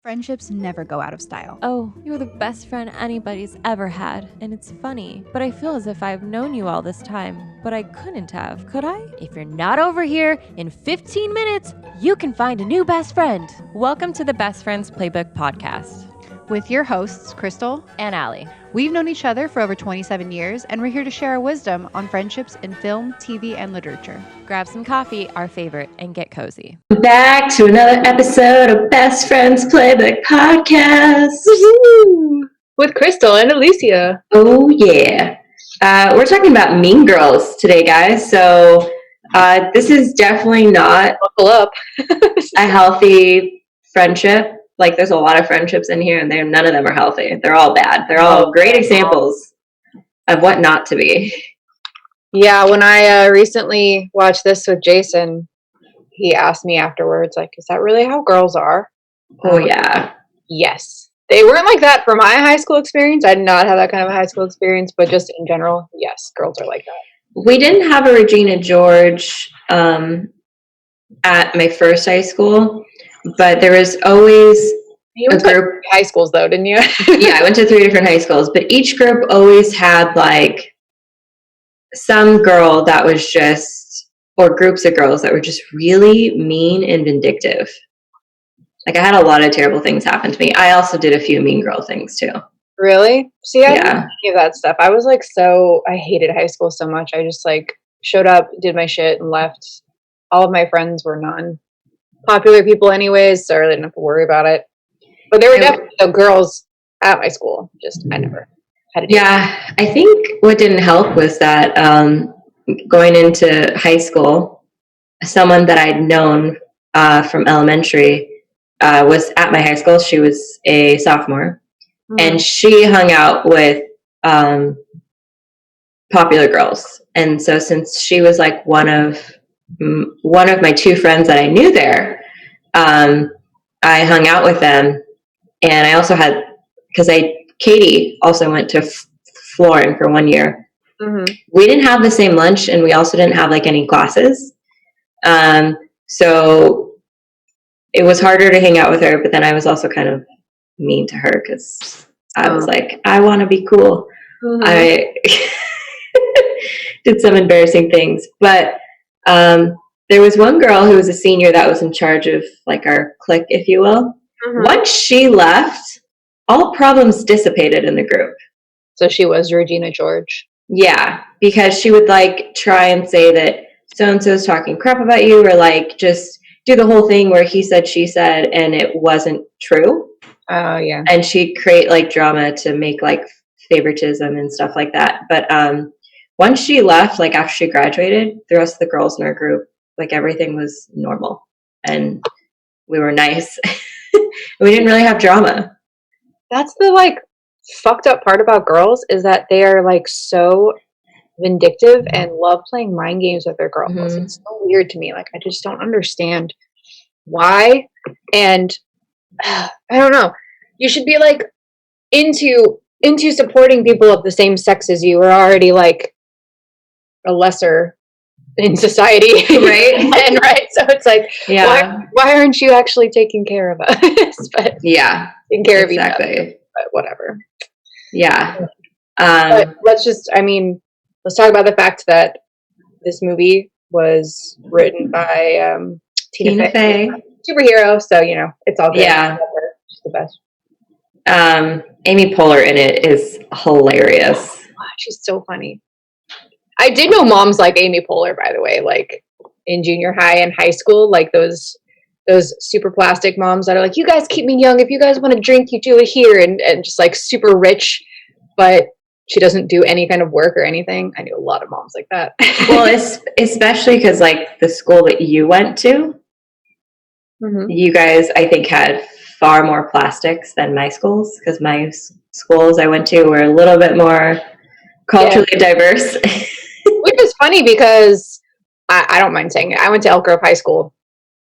Friendships never go out of style. Oh, you're the best friend anybody's ever had, and it's funny, but I feel as if I've known you all this time, but I couldn't have, could I? If you're not over here, in 15 minutes, you can find a new best friend. Welcome to the Best Friends Playbook podcast. With your hosts, Crystal and Allie. We've known each other for over 27 years, and we're here to share our wisdom on friendships in film, TV, and literature. Grab some coffee, our favorite, and get cozy. Back to another episode of Best Friends Playbook Podcast. Woo-hoo! With Crystal and Alicia. Oh, yeah. We're talking about Mean Girls today, guys. So this is definitely not Buckle up. a healthy friendship. Like, there's a lot of friendships in here, and none of them are healthy. They're all bad. They're all great examples of what not to be. Yeah, when I recently watched this with Jason, he asked me afterwards, like, is that really how girls are? Oh, yeah. Yes. They weren't like that for my high school experience. I did not have that kind of a high school experience, but just in general, yes, girls are like that. We didn't have a Regina George at my first high school, but there was always You went to group high schools, though, didn't you? Yeah, I went to 3 different high schools, but each group always had, like, some girl that was just, or groups of girls that were just really mean and vindictive. Like, I had a lot of terrible things happen to me. I also did a few mean girl things, too. Really? See, I didn't Yeah. do any of that stuff. I was, like, I hated high school so much. I just, like, showed up, did my shit, and left. All of my friends were non-popular people anyways, so I really didn't have to worry about it. But there were definitely the girls at my school. Just, I never had to do Yeah, I think what didn't help was that going into high school, someone that I'd known from elementary was at my high school. She was a sophomore, and she hung out with popular girls. And so since she was like one of my 2 friends that I knew there, I hung out with them. And I also had, Katie also went to Florin for 1 year. Mm-hmm. We didn't have the same lunch, and we also didn't have like any classes. So it was harder to hang out with her, but then I was also kind of mean to her because I was like, I want to be cool. Mm-hmm. I did some embarrassing things, but there was one girl who was a senior that was in charge of like our clique, if you will. Mm-hmm. Once she left, all problems dissipated in the group. So she was Regina George. Yeah, because she would like try and say that so-and-so is talking crap about you, or like just do the whole thing where he said, she said, and it wasn't true. Oh, yeah. And she'd create like drama to make like favoritism and stuff like that. But once she left, like after she graduated, the rest of the girls in our group, like everything was normal and we were nice. We didn't really have drama. That's the like fucked up part about girls is that they are like so vindictive and love playing mind games with their girlfriends. Mm-hmm. It's so weird to me. Like I just don't understand why. And I don't know. You should be like into supporting people of the same sex as you, or already like a lesser in society, right? And right, so it's like, yeah, why aren't you actually taking care of us? But yeah, taking care of each exactly. other, but whatever. Yeah. But let's talk about the fact that this movie was written by Tina Fey, superhero. So you know it's all good. Yeah, she's the best. Amy Poehler in it is hilarious. Wow, she's so funny. I did know moms like Amy Poehler, by the way, like in junior high and high school, like those super plastic moms that are like, you guys keep me young. If you guys want to drink, you do it here, and just like super rich, but she doesn't do any kind of work or anything. I knew a lot of moms like that. Well, especially because like the school that you went to, you guys, I think, had far more plastics than my schools, because my schools I went to were a little bit more culturally diverse. Which is funny because I don't mind saying it. I went to Elk Grove High School.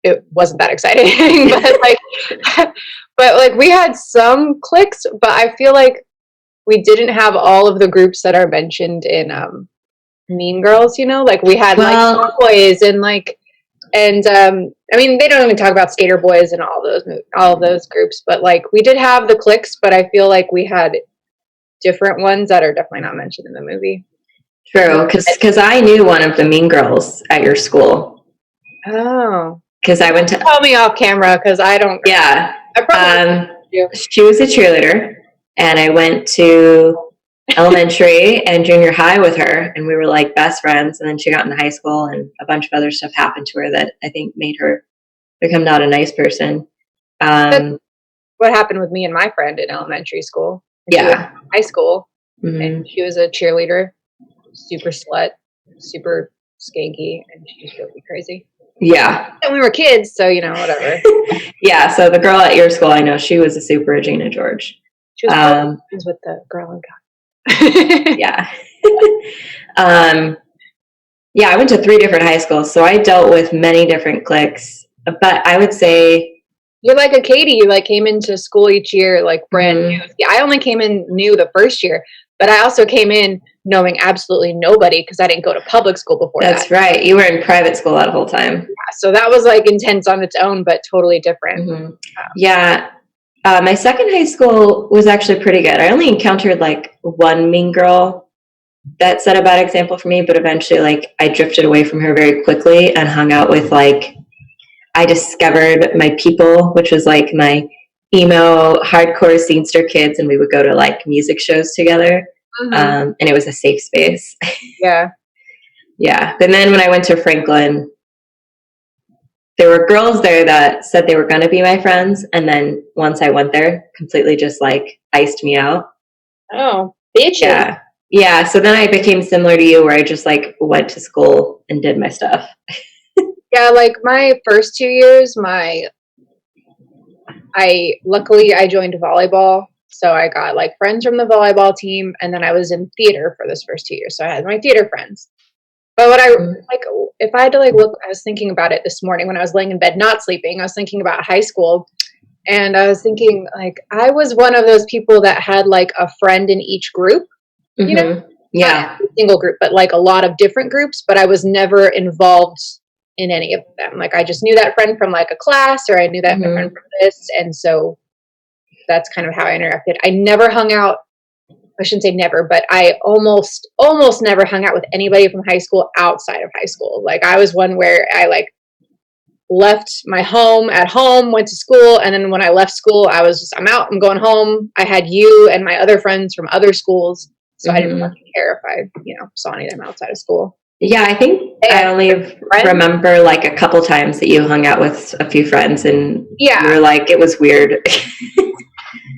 It wasn't that exciting, but like we had some cliques, but I feel like we didn't have all of the groups that are mentioned in Mean Girls. You know, like we had like boys and like And I mean, they don't even talk about Skater Boys and all those groups, but like we did have the cliques, but I feel like we had different ones that are definitely not mentioned in the movie. True, because I knew one of the mean girls at your school. Oh, because I went to. Tell me off camera because I don't. Yeah, I probably she was a cheerleader, and I went to elementary and junior high with her, and we were like best friends. And then she got into high school, and a bunch of other stuff happened to her that I think made her become not a nice person. What happened with me and my friend in elementary school? Yeah, high school, mm-hmm. and she was a cheerleader, super slut, super skanky, and she just drove me crazy. Yeah. And we were kids, so, you know, whatever. Yeah, so the girl at your school, I know, she was a super Regina George. She was friends with the girl in God. Yeah. Yeah, I went to 3 different high schools, so I dealt with many different cliques. But I would say... You're like a Katie. You, like, came into school each year, like, brand new. Yeah, I only came in new the first year, but I also came in knowing absolutely nobody because I didn't go to public school before that. That's right. You were in private school that whole time. Yeah, so that was, like, intense on its own, but totally different. Mm-hmm. Yeah. My second high school was actually pretty good. I only encountered, like, one mean girl that set a bad example for me, but eventually, like, I drifted away from her very quickly and hung out with, like, I discovered my people, which was, like, my emo, hardcore scenester kids, and we would go to, like, music shows together. Mm-hmm. And it was a safe space. Yeah. Yeah. And then when I went to Franklin, there were girls there that said they were going to be my friends. And then once I went there, completely just like iced me out. Oh, bitches. Yeah. Yeah. So then I became similar to you where I just like went to school and did my stuff. Yeah. Like my first 2 years, luckily I joined volleyball. So I got like friends from the volleyball team, and then I was in theater for those first 2 years. So I had my theater friends. But what I like, if I had to like look, I was thinking about it this morning when I was laying in bed, not sleeping. I was thinking about high school, and I was thinking like I was one of those people that had like a friend in each group, you know, yeah, not a single group, but like a lot of different groups. But I was never involved in any of them. Like I just knew that friend from like a class, or I knew that friend from this, and so that's kind of how I interacted. I never hung out. I shouldn't say never, but I almost never hung out with anybody from high school outside of high school. Like I was one where I like left my home at home, went to school, and then when I left school, I was just, I'm out, I'm going home. I had you and my other friends from other schools, so I didn't fucking care if I, you know, saw any of them outside of school. Yeah, I think I only remember like a couple times that you hung out with a few friends, and you were like, it was weird.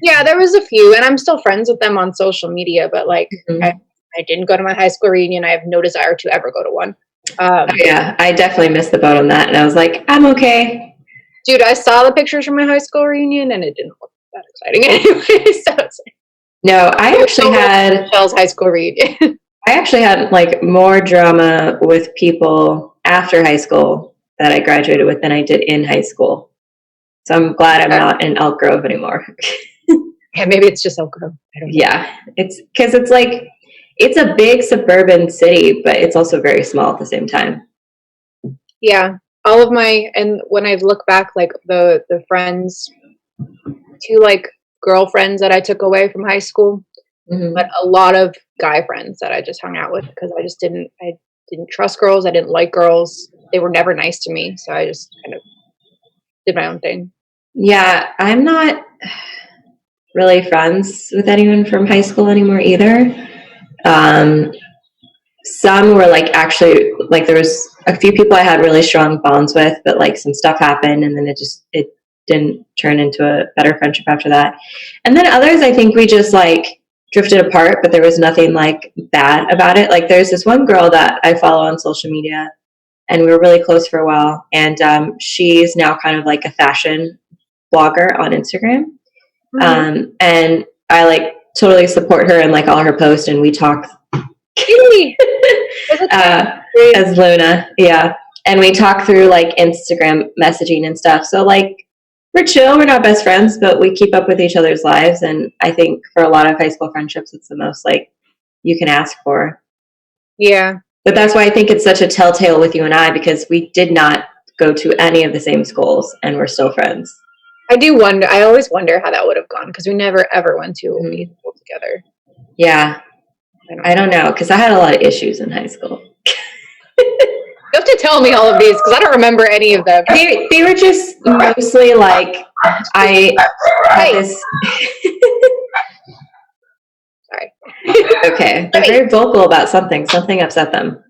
Yeah, there was a few, and I'm still friends with them on social media, but like I didn't go to my high school reunion. I have no desire to ever go to one. Yeah, I definitely missed the boat on that, and I was like, I'm okay. Dude, I saw the pictures from my high school reunion, and it didn't look that exciting anyway. So it's like, no, I actually had Michelle's high school reunion. I actually had like more drama with people after high school that I graduated with than I did in high school. So I'm glad I'm not in Elk Grove anymore. Yeah, maybe it's just Elk Grove. I don't know. Yeah, it's because it's like it's a big suburban city, but it's also very small at the same time. Yeah, all of my, and when I look back, like the friends, 2 like girlfriends that I took away from high school, but a lot of guy friends that I just hung out with because I didn't trust girls. I didn't like girls. They were never nice to me, so I just kind of did my own thing. Yeah, I'm not really friends with anyone from high school anymore either. Some were like actually like there was a few people I had really strong bonds with, but like some stuff happened and then it didn't turn into a better friendship after that. And then others, I think we just like drifted apart, but there was nothing like bad about it. Like there's this one girl that I follow on social media, and we were really close for a while. And she's now kind of like a fashion blogger on Instagram. And I like totally support her and like all her posts, and we talk as Luna. Yeah. And we talk through like Instagram messaging and stuff. So like we're chill, we're not best friends, but we keep up with each other's lives. And I think for a lot of high school friendships, it's the most like you can ask for. Yeah. But that's why I think it's such a telltale with you and I, because we did not go to any of the same schools, and we're still friends. I always wonder how that would have gone, because we never ever went to a school together. Yeah. I don't know, because I had a lot of issues in high school. You have to tell me all of these, because I don't remember any of them. They were just mostly like, I had this... Sorry. Okay. They're very vocal about something. Something upset them.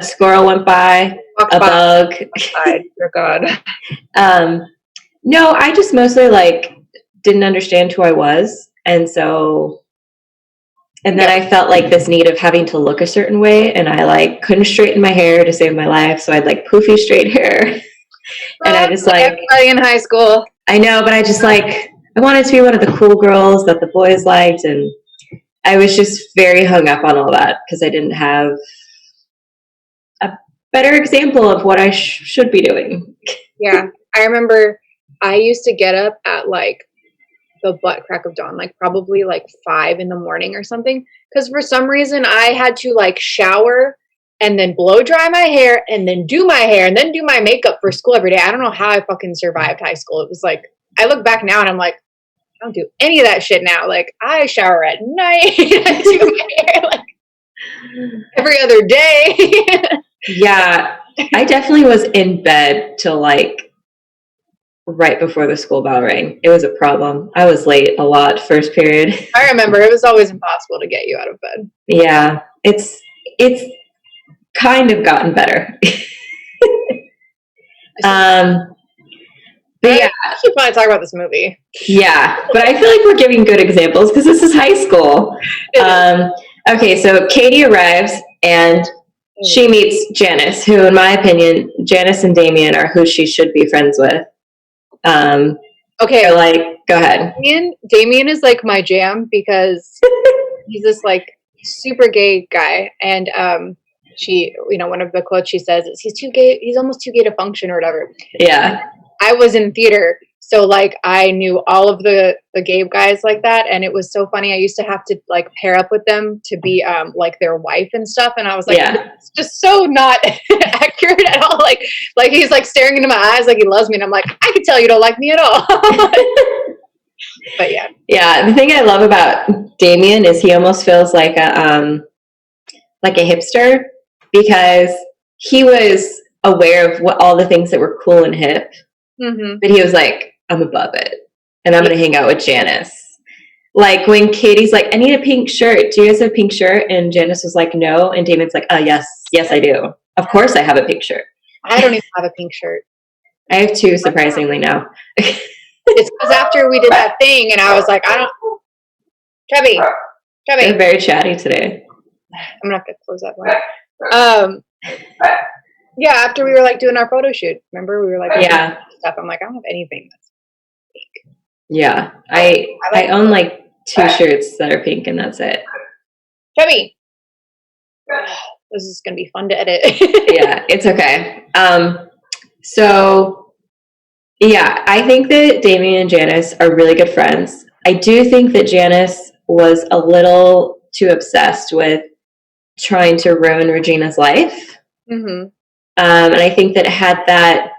A squirrel went by, a bug. Oh, God. No, I just mostly, like, didn't understand who I was. And so... And then I felt like this need of having to look a certain way, and I like couldn't straighten my hair to save my life, so I had like poofy straight hair. And I just like everybody in high school. I know, but I just like I wanted to be one of the cool girls that the boys liked, and I was just very hung up on all that because I didn't have a better example of what I should be doing. Yeah, I remember I used to get up at like the butt crack of dawn, like probably like 5 a.m. or something, because for some reason I had to like shower and then blow dry my hair and then do my hair and then do my makeup for school every day. I don't know how I fucking survived high school. It was like, I look back now and I'm like, I don't do any of that shit now. Like, I shower at night. I do my hair like every other day. Yeah, I definitely was in bed till like right before the school bell rang. It was a problem. I was late a lot first period. I remember it was always impossible to get you out of bed. Yeah, it's kind of gotten better. But yeah, I should probably talk about this movie. Yeah, but I feel like we're giving good examples because this is high school. Okay, so Katie arrives and she meets Janice, who, in my opinion, Janice and Damien are who she should be friends with. Okay, so, like, go ahead. Damien is like my jam because he's this like super gay guy, and she, one of the quotes she says is, "He's too gay. He's almost too gay to function," or whatever. Yeah. I was in theater, so like I knew all of the gay guys like that, and it was so funny. I used to have to like pair up with them to be like their wife and stuff, and I was like, it's just so not accurate at all. Like he's like staring into my eyes like he loves me, and I'm like, I can tell you don't like me at all. But yeah. The thing I love about Damien is he almost feels like a hipster because he was aware of all the things that were cool and hip. Mm-hmm. But he was like, I'm above it, and I'm going to hang out with Janice. Like, when Katie's like, I need a pink shirt. Do you guys have a pink shirt? And Janice was like, no. And Damien's like, yes, I do. Of course I have a pink shirt. I don't even have a pink shirt. I have 2, surprisingly, now. It's because after we did that thing, and I was like, Chubby. They're very chatty today. I'm going to have to close that one. Yeah, after we were like doing our photo shoot, remember we were like stuff. I'm like, I don't have anything that's pink. Yeah, I own like 2 shirts that are pink, and that's it. Chubby, this is gonna be fun to edit. Yeah, it's okay. So yeah, I think that Damien and Janice are really good friends. I do think that Janice was a little too obsessed with trying to ruin Regina's life. Mm-hmm. And I think that had that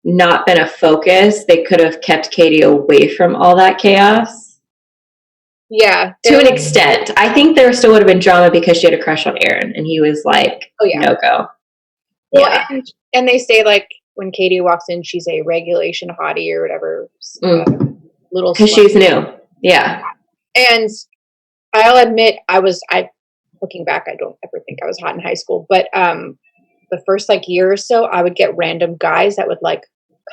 not been a focus, they could have kept Katie away from all that chaos. Yeah. To an extent. I think there still would have been drama because she had a crush on Aaron, and he was like, no go. Well, yeah. And they say, like, when Katie walks in, she's a regulation hottie or whatever. Little because she's new. Yeah. And I'll admit, looking back, I don't ever think I was hot in high school, but the first like year or so, I would get random guys that would like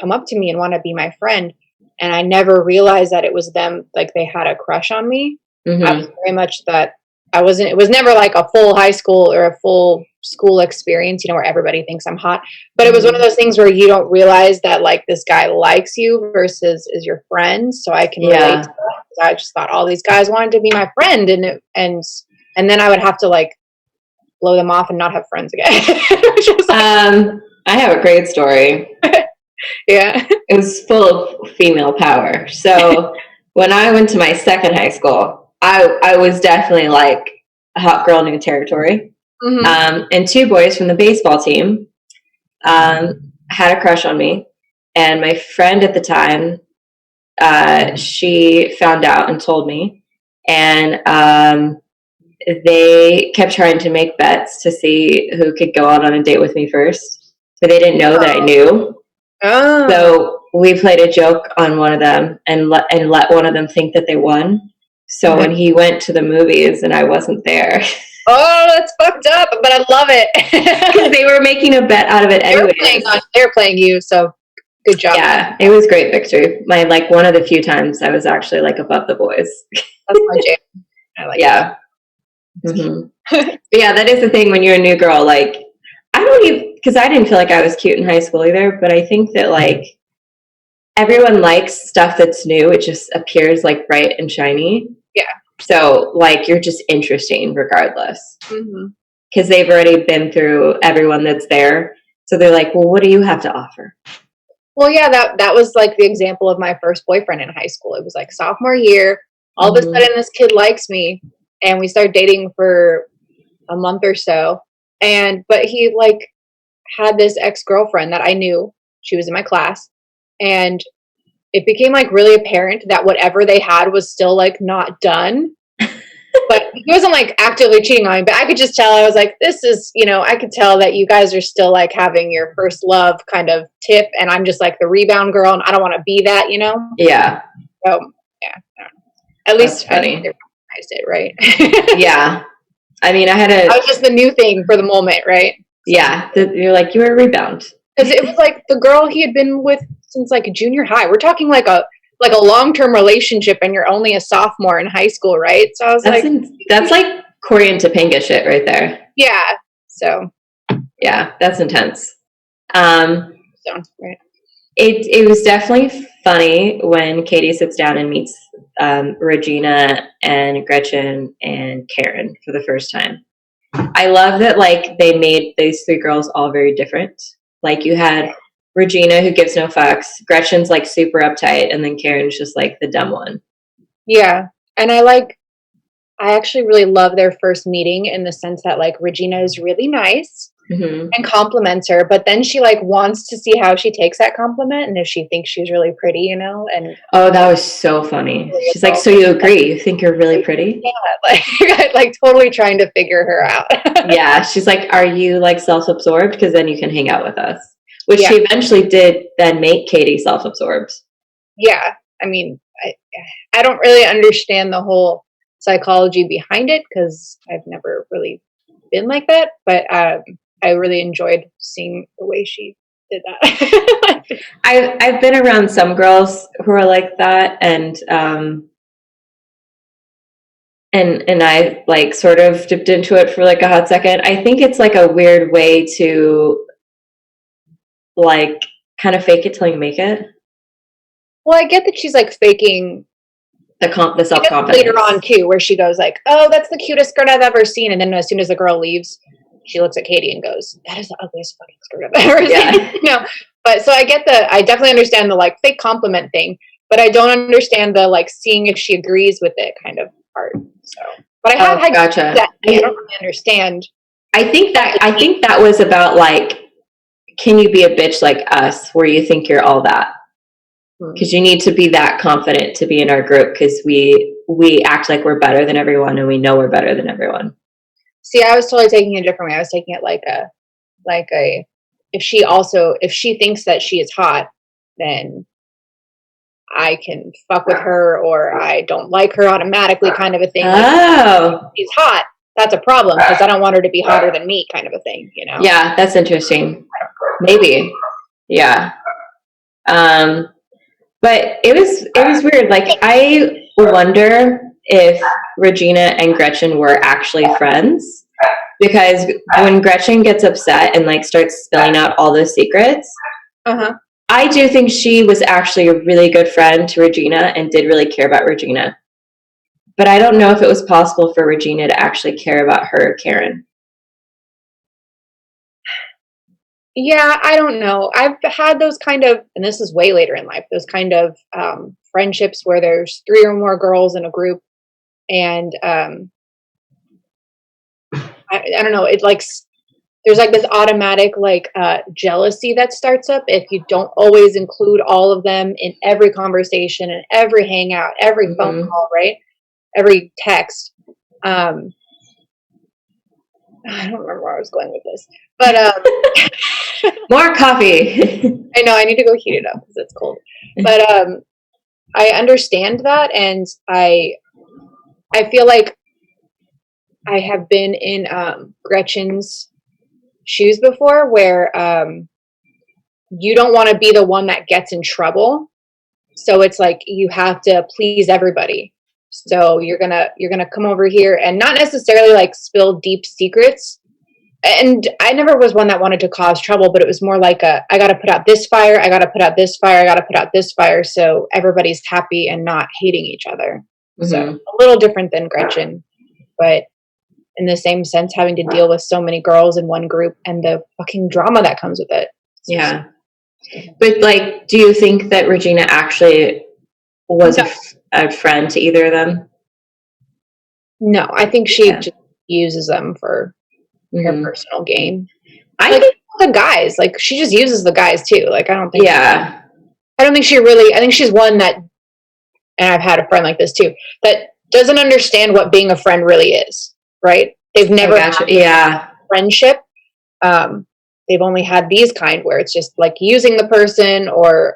come up to me and want to be my friend. And I never realized that it was them, like they had a crush on me. Mm-hmm. I was very much that it was never like a full high school or a full school experience, where everybody thinks I'm hot. But it was one of those things where you don't realize that like this guy likes you versus is your friend. So I can relate to that. I just thought all these guys wanted to be my friend, and then I would have to like blow them off and not have friends again. I have a great story. Yeah. It was full of female power. So when I went to my second high school, I was definitely like a hot girl new territory. Mm-hmm. And 2 boys from the baseball team had a crush on me, and my friend at the time, she found out and told me, and they kept trying to make bets to see who could go out on a date with me first, but they didn't know that I knew. Oh. So we played a joke on one of them and let one of them think that they won. So when he went to the movies and I wasn't there, Oh, that's fucked up, but I love it. because they were making a bet out of it anyway. They're playing you, so good job. Yeah, it was great victory. My one of the few times I was actually above the boys. That's my jam. I like that. Mm-hmm. But yeah, that is the thing when you're a new girl. I don't even, because I didn't feel like I was cute in high school either. But I think that everyone likes stuff that's new. It just appears bright and shiny. Yeah. So you're just interesting regardless, because they've already been through everyone that's there. So they're like, well, what do you have to offer? Well, yeah, that was the example of my first boyfriend in high school. It was sophomore year. All of a sudden, this kid likes me, and we started dating for a month or so. But he had this ex-girlfriend that I knew. She was in my class, and it became really apparent that whatever they had was still not done. But he wasn't actively cheating on me, but I could just tell. I was this is, I could tell that you guys are still having your first love kind of tip, and I'm just the rebound girl, and I don't want to be that, Yeah. So yeah, at least I think they recognized it, right? Yeah. I mean, I was just the new thing for the moment, right? Yeah, you're you were a rebound. Because it was the girl he had been with since junior high. We're talking a long-term relationship, and you're only a sophomore in high school, right? So I was that's Corey and Topanga shit right there. Yeah. So yeah, that's intense. Right. It was definitely funny when Katie sits down and meets Regina and Gretchen and Karen for the first time. I love that they made these three girls all very different. You had Regina, who gives no fucks. Gretchen's super uptight, and then Karen's just the dumb one. Yeah, and I actually really love their first meeting in the sense that Regina is really nice and compliments her, but then she wants to see how she takes that compliment and if she thinks she's really pretty, And oh, that was so funny. She's so you agree? You think you're really pretty? Yeah, totally trying to figure her out. Yeah, she's are you self-absorbed? Because then you can hang out with us. Which she eventually did then make Katie self-absorbed. Yeah, I mean, I don't really understand the whole psychology behind it because I've never really been like that, but I really enjoyed seeing the way she did that. I've been around some girls who are like that, and I sort of dipped into it for a hot second. I think it's a weird way to kind of fake it till you make it. Well, I get that she's faking the self-confidence later on too, where she goes oh, that's the cutest skirt I've ever seen, and then as soon as the girl leaves, she looks at Katie and goes, that is the ugliest fucking skirt I've ever seen. But so I definitely understand the fake compliment thing, but I don't understand the seeing if she agrees with it kind of part. So, but I have had gotcha. That I don't really understand. I think that was about can you be a bitch like us, where you think you're all that? Because you need to be that confident to be in our group, because we act like we're better than everyone, and we know we're better than everyone. See, I was totally taking it a different way. I was taking it if she thinks that she is hot, then I can fuck with her, or I don't like her automatically, kind of a thing. Oh, if she's hot, that's a problem because I don't want her to be hotter than me, kind of a thing. Yeah, that's interesting. Maybe, yeah. But it was weird. I wonder if Regina and Gretchen were actually friends, because when Gretchen gets upset and starts spilling out all those secrets, I do think she was actually a really good friend to Regina and did really care about Regina. But I don't know if it was possible for Regina to actually care about her, Karen. Yeah, I don't know. I've had those kind of, and this is way later in life, those kind of friendships where there's 3 or more girls in a group, and I don't know, it there's like this automatic like jealousy that starts up if you don't always include all of them in every conversation and every hangout, every phone call, right? Every text. I don't remember where I was going with this, but more coffee. I know I need to go heat it up because it's cold. But I understand that, and I feel like I have been in Gretchen's shoes before, where you don't want to be the one that gets in trouble, so it's like you have to please everybody. So you're gonna come over here and not necessarily like spill deep secrets. And I never was one that wanted to cause trouble, but it was more like I got to put out this fire, I got to put out this fire, I got to put out this fire, so everybody's happy and not hating each other. So a little different than Gretchen, but in the same sense, having to deal with so many girls in one group and the fucking drama that comes with it. Yeah. But like, do you think that Regina actually was a friend to either of them? No, I think she just uses them for her personal gain. I think the guys, like, she just uses the guys too. Like, I don't think she really, I think she's one that, and I've had a friend like this too, that doesn't understand what being a friend really is, right? They've never had a friendship. They've only had these kind where it's just like using the person or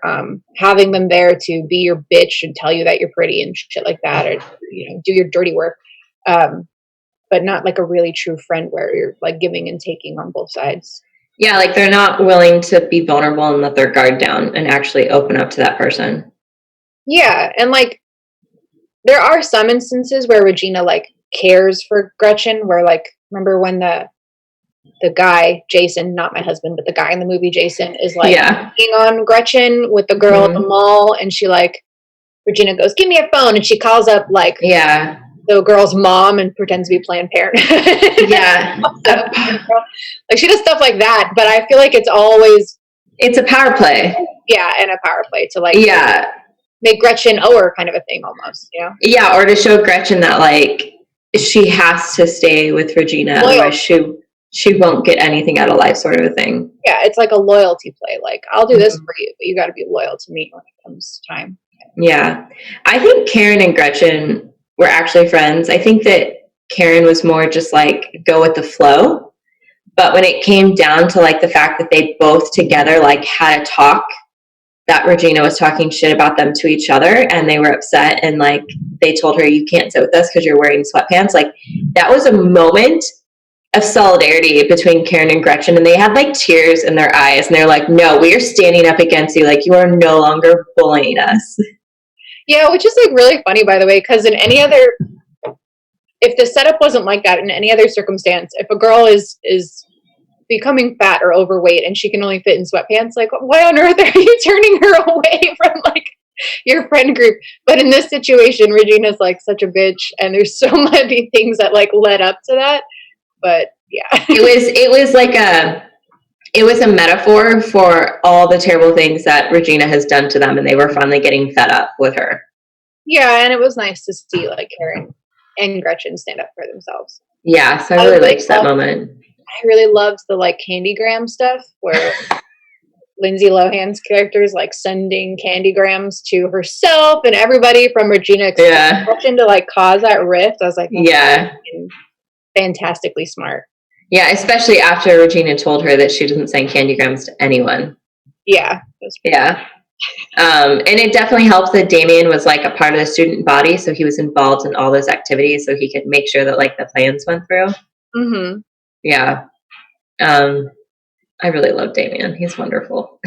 having them there to be your bitch and tell you that you're pretty and shit like that, or, you know, do your dirty work. But not like a really true friend where you're like giving and taking on both sides. Yeah, like they're not willing to be vulnerable and let their guard down and actually open up to that person. Yeah, and like there are some instances where Regina like cares for Gretchen, where like, remember when the guy, Jason, not my husband, but the guy in the movie Jason is like being on Gretchen with the girl at the mall, and she like, Regina goes, "Give me a phone," and she calls up like the girl's mom and pretends to be Planned Parenthood. Like she does stuff like that, but I feel like it's a power play. Yeah, and a power play to like make Gretchen owe her kind of a thing almost, you know? Yeah, or to show Gretchen that like she has to stay with Regina, otherwise she won't get anything out of life, sort of a thing. Yeah, it's like a loyalty play. Like, I'll do this for you, but you got to be loyal to me when it comes time. Yeah, I think Karen and Gretchen were actually friends. I think that Karen was more just like go with the flow. But when it came down to like the fact that they both together like had a talk, that Regina was talking shit about them to each other and they were upset and like they told her, "You can't sit with us because you're wearing sweatpants." Like that was a moment of solidarity between Karen and Gretchen, and they had like tears in their eyes and they're like, "No, we are standing up against you. Like you are no longer bullying us." Yeah, which is like really funny, by the way, because in any other, if the setup wasn't like that in any other circumstance, if a girl is becoming fat or overweight and she can only fit in sweatpants, like why on earth are you turning her away from like your friend group? But in this situation, Regina's like such a bitch, and there's so many things that like led up to that. But yeah, it was a metaphor for all the terrible things that Regina has done to them, and they were finally getting fed up with her. Yeah, and it was nice to see like Karen and Gretchen stand up for themselves. Yeah, so I really liked that moment. I really loved the like Candygram stuff where Lindsay Lohan's character is like sending candygrams to herself and everybody from Regina Gretchen to like cause that rift. I was like, fantastically smart. Yeah, especially after Regina told her that she doesn't send candygrams to anyone. Yeah. And it definitely helps that Damien was like a part of the student body, so he was involved in all those activities, so he could make sure that like the plans went through. Mm-hmm. Yeah. I really love Damien. He's wonderful.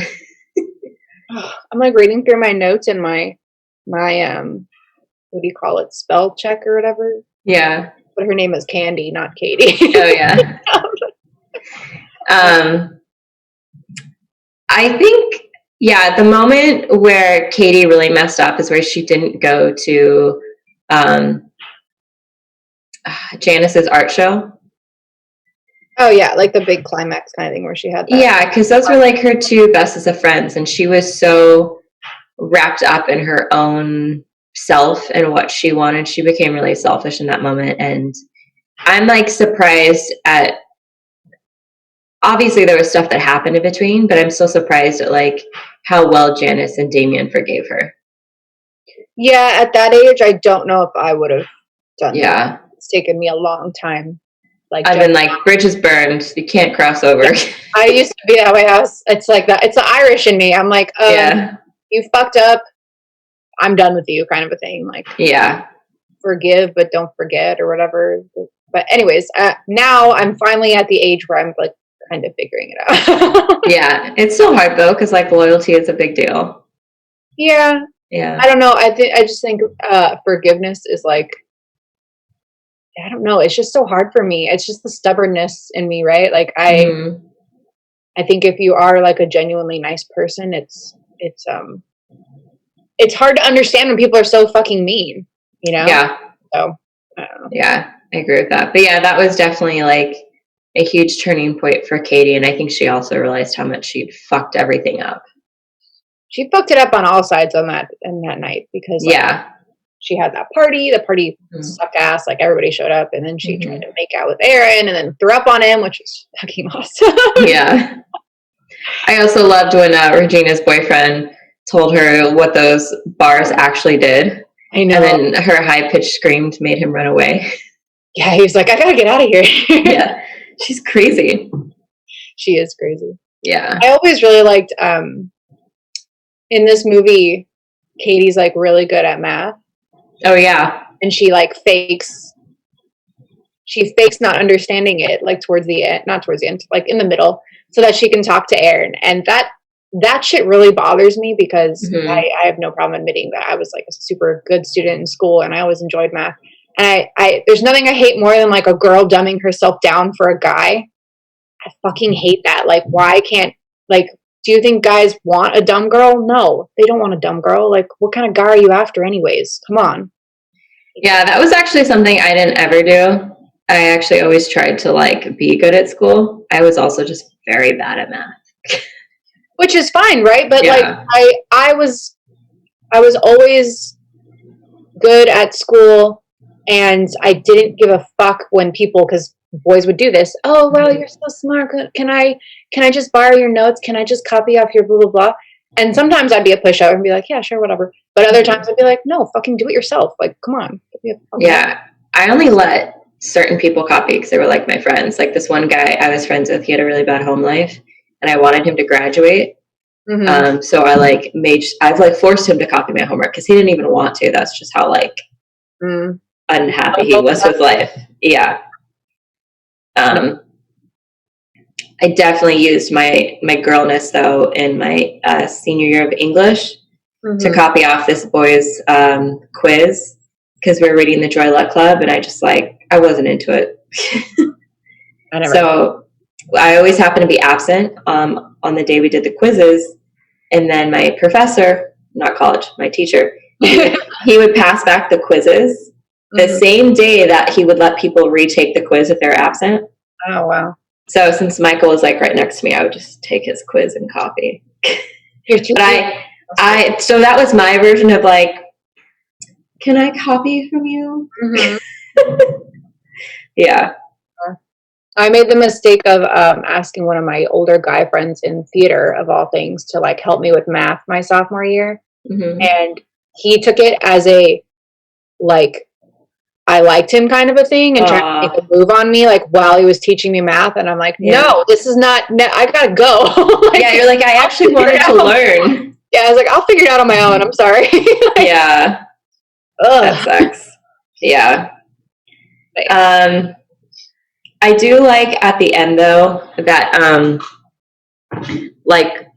I'm like reading through my notes and my what do you call it? Spell check or whatever. Yeah. But her name is Candy, not Katie. Oh yeah. I think the moment where Katie really messed up is where she didn't go to Janice's art show. Oh yeah, like the big climax kind of thing where she had that. Yeah, because those were like her two bestest of friends, and she was so wrapped up in her own self and what she wanted. She became really selfish in that moment, and I'm like surprised at obviously there was stuff that happened in between, but I'm still surprised at like how well Janice and Damien forgave her. Yeah, at that age, I don't know if I would have done Yeah. that. It's taken me a long time. Like I've been like, bridges burned, you can't cross over. I used to be that way. It's like that. It's the Irish in me. I'm like, Yeah. you fucked up. I'm done with you, kind of a thing. Like, Yeah. forgive, but don't forget, or whatever. But anyways, now I'm finally at the age where I'm like kind of figuring it out. Yeah, it's so hard though, because like loyalty is a big deal. Yeah. Yeah. I don't know. I just think forgiveness is like, I don't know. It's just so hard for me. It's just the stubbornness in me, right? Like I think if you are like a genuinely nice person, it's hard to understand when people are so fucking mean, you know? Yeah. So I don't know. Yeah, I agree with that. But yeah, that was definitely like a huge turning point for Katie, and I think she also realized how much she'd fucked everything up. She fucked it up on all sides on that night because like, she had that party. The party sucked ass. Like everybody showed up, and then she tried to make out with Aaron, and then threw up on him, which was fucking awesome. Yeah. I also loved when Regina's boyfriend told her what those bars actually did. I know. And then her high-pitched scream made him run away. Yeah, he was like, I gotta get out of here. Yeah, she's crazy. She is crazy. Yeah. I always really liked in this movie, Katie's like really good at math. Oh yeah. And she like fakes not understanding it, like towards the end, not towards the end, like in the middle, so that she can talk to Aaron. And that shit really bothers me because I have no problem admitting that I was like a super good student in school and I always enjoyed math. And I there's nothing I hate more than like a girl dumbing herself down for a guy. I fucking hate that. Like, why can't, like, do you think guys want a dumb girl? No, they don't want a dumb girl. Like, what kind of guy are you after anyways? Come on. Yeah, that was actually something I didn't ever do. I actually always tried to like be good at school. I was also just very bad at math. Which is fine, right? But Yeah. like I was always good at school, and I didn't give a fuck when people, because boys would do this. Oh, wow, you're so smart. Can I just borrow your notes? Can I just copy off your blah blah blah? And sometimes I'd be a pushover and be like, yeah, sure, whatever. But other times I'd be like, no, fucking do it yourself. Like, come on. Yeah, I only let certain people copy because they were like my friends. Like this one guy I was friends with, he had a really bad home life, and I wanted him to graduate. So I've like forced him to copy my homework because he didn't even want to. That's just how like unhappy he was with life. Yeah. I definitely used my girlness though in my senior year of English to copy off this boy's quiz because we were reading the Joy Luck Club, and I wasn't into it. So I always happened to be absent on the day we did the quizzes, and then my professor, not college, my teacher, he would pass back the quizzes the same day that he would let people retake the quiz if they're absent. Oh, wow. So since Michael was like right next to me, I would just take his quiz and copy. But so that was my version of like, can I copy from you? Yeah. I made the mistake of asking one of my older guy friends in theater, of all things, to like help me with math my sophomore year. And he took it as a like, I liked him kind of a thing, and tried to make a move on me like while he was teaching me math. And I'm like, no, this is not, I gotta go. Like, yeah, you're like, I actually wanted to learn. Yeah, I was like, I'll figure it out on my own. I'm sorry. Like, yeah. That sucks. Yeah. I do like at the end though that like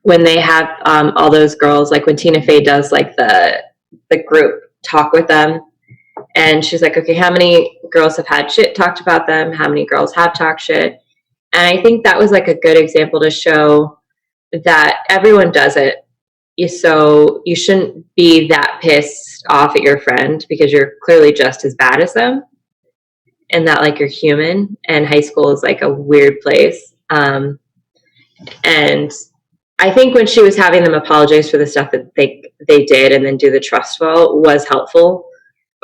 when they have all those girls, like when Tina Fey does like the group talk with them, and she's like, okay, how many girls have had shit talked about them? How many girls have talked shit? And I think that was like a good example to show that everyone does it. So you shouldn't be that pissed off at your friend because you're clearly just as bad as them, and that like you're human, and high school is like a weird place. And I think when she was having them apologize for the stuff that they did and then do the trust fall was helpful.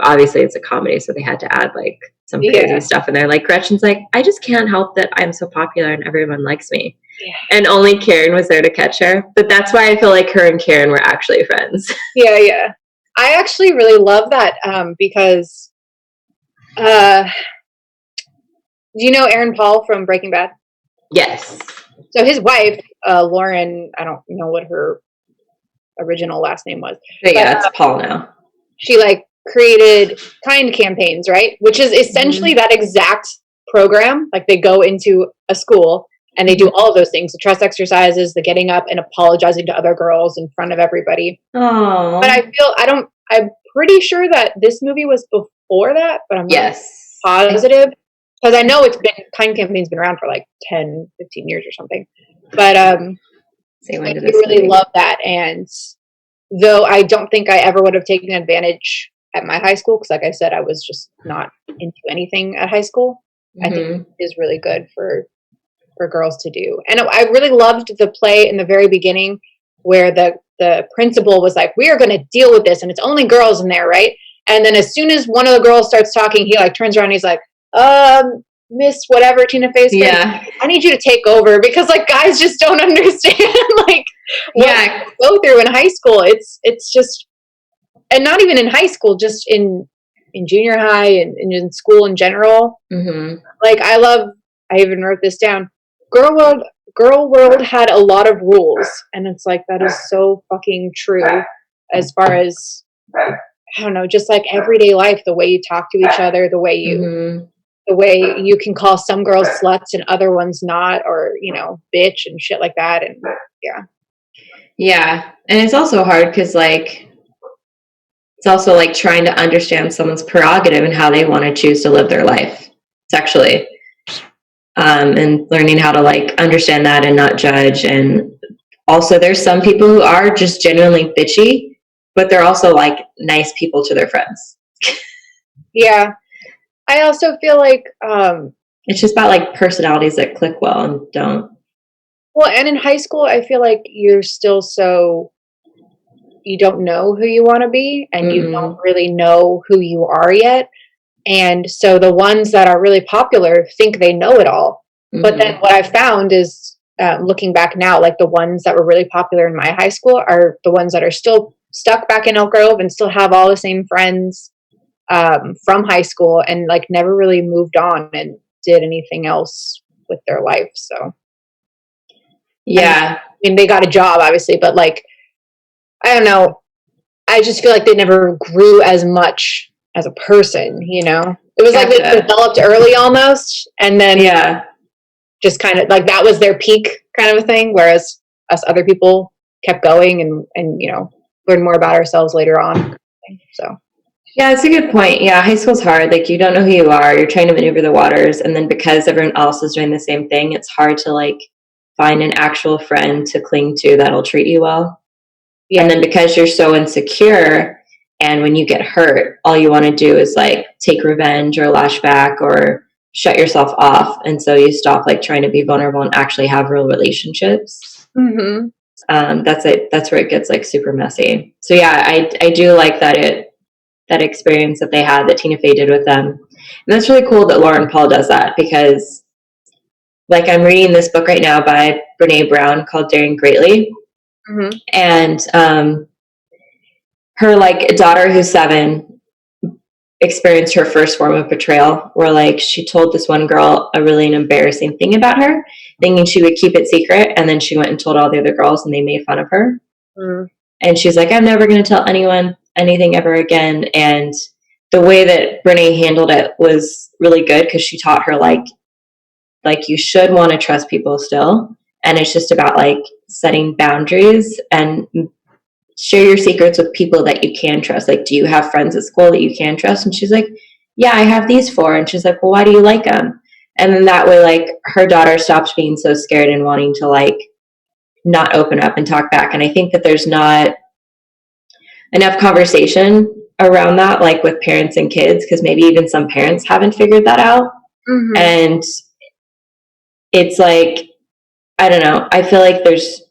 obviously it's a comedy, so they had to add like some crazy stuff in there. Like Gretchen's like, I just can't help that I'm so popular and everyone likes me. Yeah. And only Karen was there to catch her. But that's why I feel like her and Karen were actually friends. Yeah. I actually really love that because do you know Aaron Paul from Breaking Bad? Yes. So his wife, Lauren, I don't know what her original last name was. But yeah, it's Paul now. She like created Kind campaigns, right? Which is essentially that exact program. Like they go into a school and they do all of those things, the trust exercises, the getting up and apologizing to other girls in front of everybody. Oh. But I'm pretty sure that this movie was before that, but I'm not positive. Because I know Kind campaign's been around for like 10, 15 years or something. But I really love that. And though I don't think I ever would have taken advantage at my high school, because like I said, I was just not into anything at high school. I think it is really good for girls to do. And I really loved the play in the very beginning where the principal was like, we are going to deal with this, and it's only girls in there, right? And then as soon as one of the girls starts talking, he like turns around and he's like, Miss whatever, Tina Fey's face, I need you to take over, because like guys just don't understand like what you go through in high school. It's just, and not even in high school, just in junior high and in school in general. Like I even wrote this down. Girl World had a lot of rules, and it's like that is so fucking true as far as, I don't know, just like everyday life, the way you talk to each other, the way you can call some girls sluts and other ones not, or bitch and shit like that. And and it's also hard because like it's also like trying to understand someone's prerogative and how they want to choose to live their life sexually. And learning how to like understand that and not judge. And also there's some people who are just genuinely bitchy, but they're also like nice people to their friends. I also feel like it's just about like personalities that click well and don't. Well, and in high school, I feel like you're still you don't know who you want to be, and you don't really know who you are yet. And so the ones that are really popular think they know it all. But then what I've found is, looking back now, like the ones that were really popular in my high school are the ones that are still stuck back in Elk Grove and still have all the same friends from high school, and like never really moved on and did anything else with their life. So I mean they got a job obviously, but like I don't know, I just feel like they never grew as much as a person, it was like they developed early almost, and then just kind of like that was their peak kind of a thing, whereas us other people kept going and learned more about ourselves later on. So yeah, it's a good point. High school's hard. Like you don't know who you are, you're trying to maneuver the waters, and then because everyone else is doing the same thing, it's hard to like find an actual friend to cling to that'll treat you well. And then because you're so insecure, and when you get hurt, all you want to do is like take revenge or lash back or shut yourself off. And so you stop like trying to be vulnerable and actually have real relationships. That's it. That's where it gets like super messy. So I do like that experience that they had, that Tina Fey did with them. And that's really cool that Lauren Paul does that, because like I'm reading this book right now by Brene Brown called Daring Greatly. And her like daughter who's 7 experienced her first form of betrayal, where like she told this one girl a really embarrassing thing about her, thinking she would keep it secret, and then she went and told all the other girls and they made fun of her. And she's like, I'm never going to tell anyone anything ever again. And the way that Brene handled it was really good, because she taught her like you should want to trust people still, and it's just about like setting boundaries and share your secrets with people that you can trust. Like, do you have friends at school that you can trust? And she's like, yeah, I have these 4. And she's like, well, why do you like them? And then that way, like, her daughter stopped being so scared and wanting to like not open up and talk back. And I think that there's not enough conversation around that, like with parents and kids, because maybe even some parents haven't figured that out. And it's like, I don't know, I feel like there's,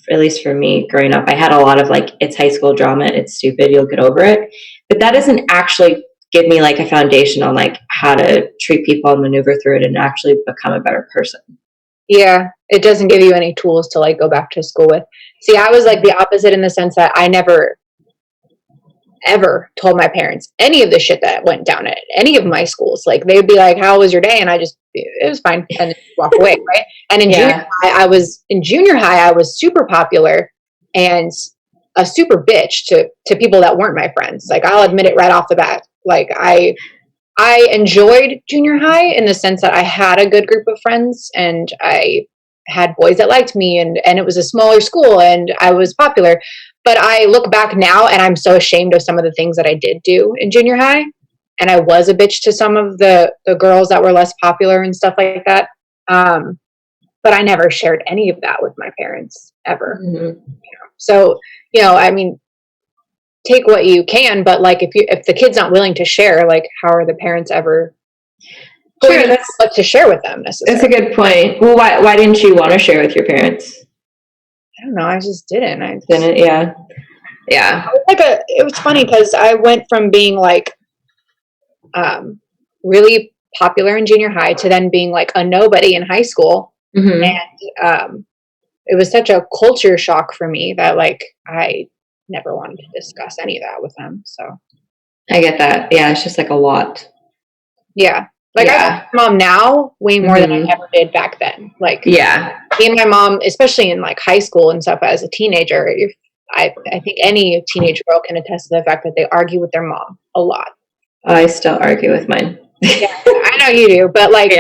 at least for me growing up, I had a lot of like, it's high school drama, it's stupid, you'll get over it. But that isn't actually give me like a foundation on like how to treat people and maneuver through it and actually become a better person. Yeah, it doesn't give you any tools to like go back to school with. See, I was like the opposite in the sense that I never ever told my parents any of the shit that went down at any of my schools. Like they would be like, "How was your day?" And it was fine, and walk away, right? And in junior high, I was super popular and a super bitch to people that weren't my friends. Like I'll admit it right off the bat. Like I enjoyed junior high in the sense that I had a good group of friends and I had boys that liked me and it was a smaller school and I was popular. But I look back now and I'm so ashamed of some of the things that I did do in junior high. And I was a bitch to some of the girls that were less popular and stuff like that. But I never shared any of that with my parents ever. Mm-hmm. So, I mean, take what you can, but like if the kid's not willing to share, like how are the parents ever what to share with them necessarily? That's a good point. Well, why didn't you want to share with your parents? I don't know. I just didn't. Yeah. Yeah. It was funny because I went from being like really popular in junior high to then being like a nobody in high school. Mm-hmm. And it was such a culture shock for me that like I never wanted to discuss any of that with them. So I get that. Yeah, it's just like a lot. Yeah. Like I love my mom now way more than I ever did back then. Like me and my mom, especially in like high school and stuff as a teenager, I think any teenage girl can attest to the fact that they argue with their mom a lot. I still argue with mine. Yeah, I know you do, but like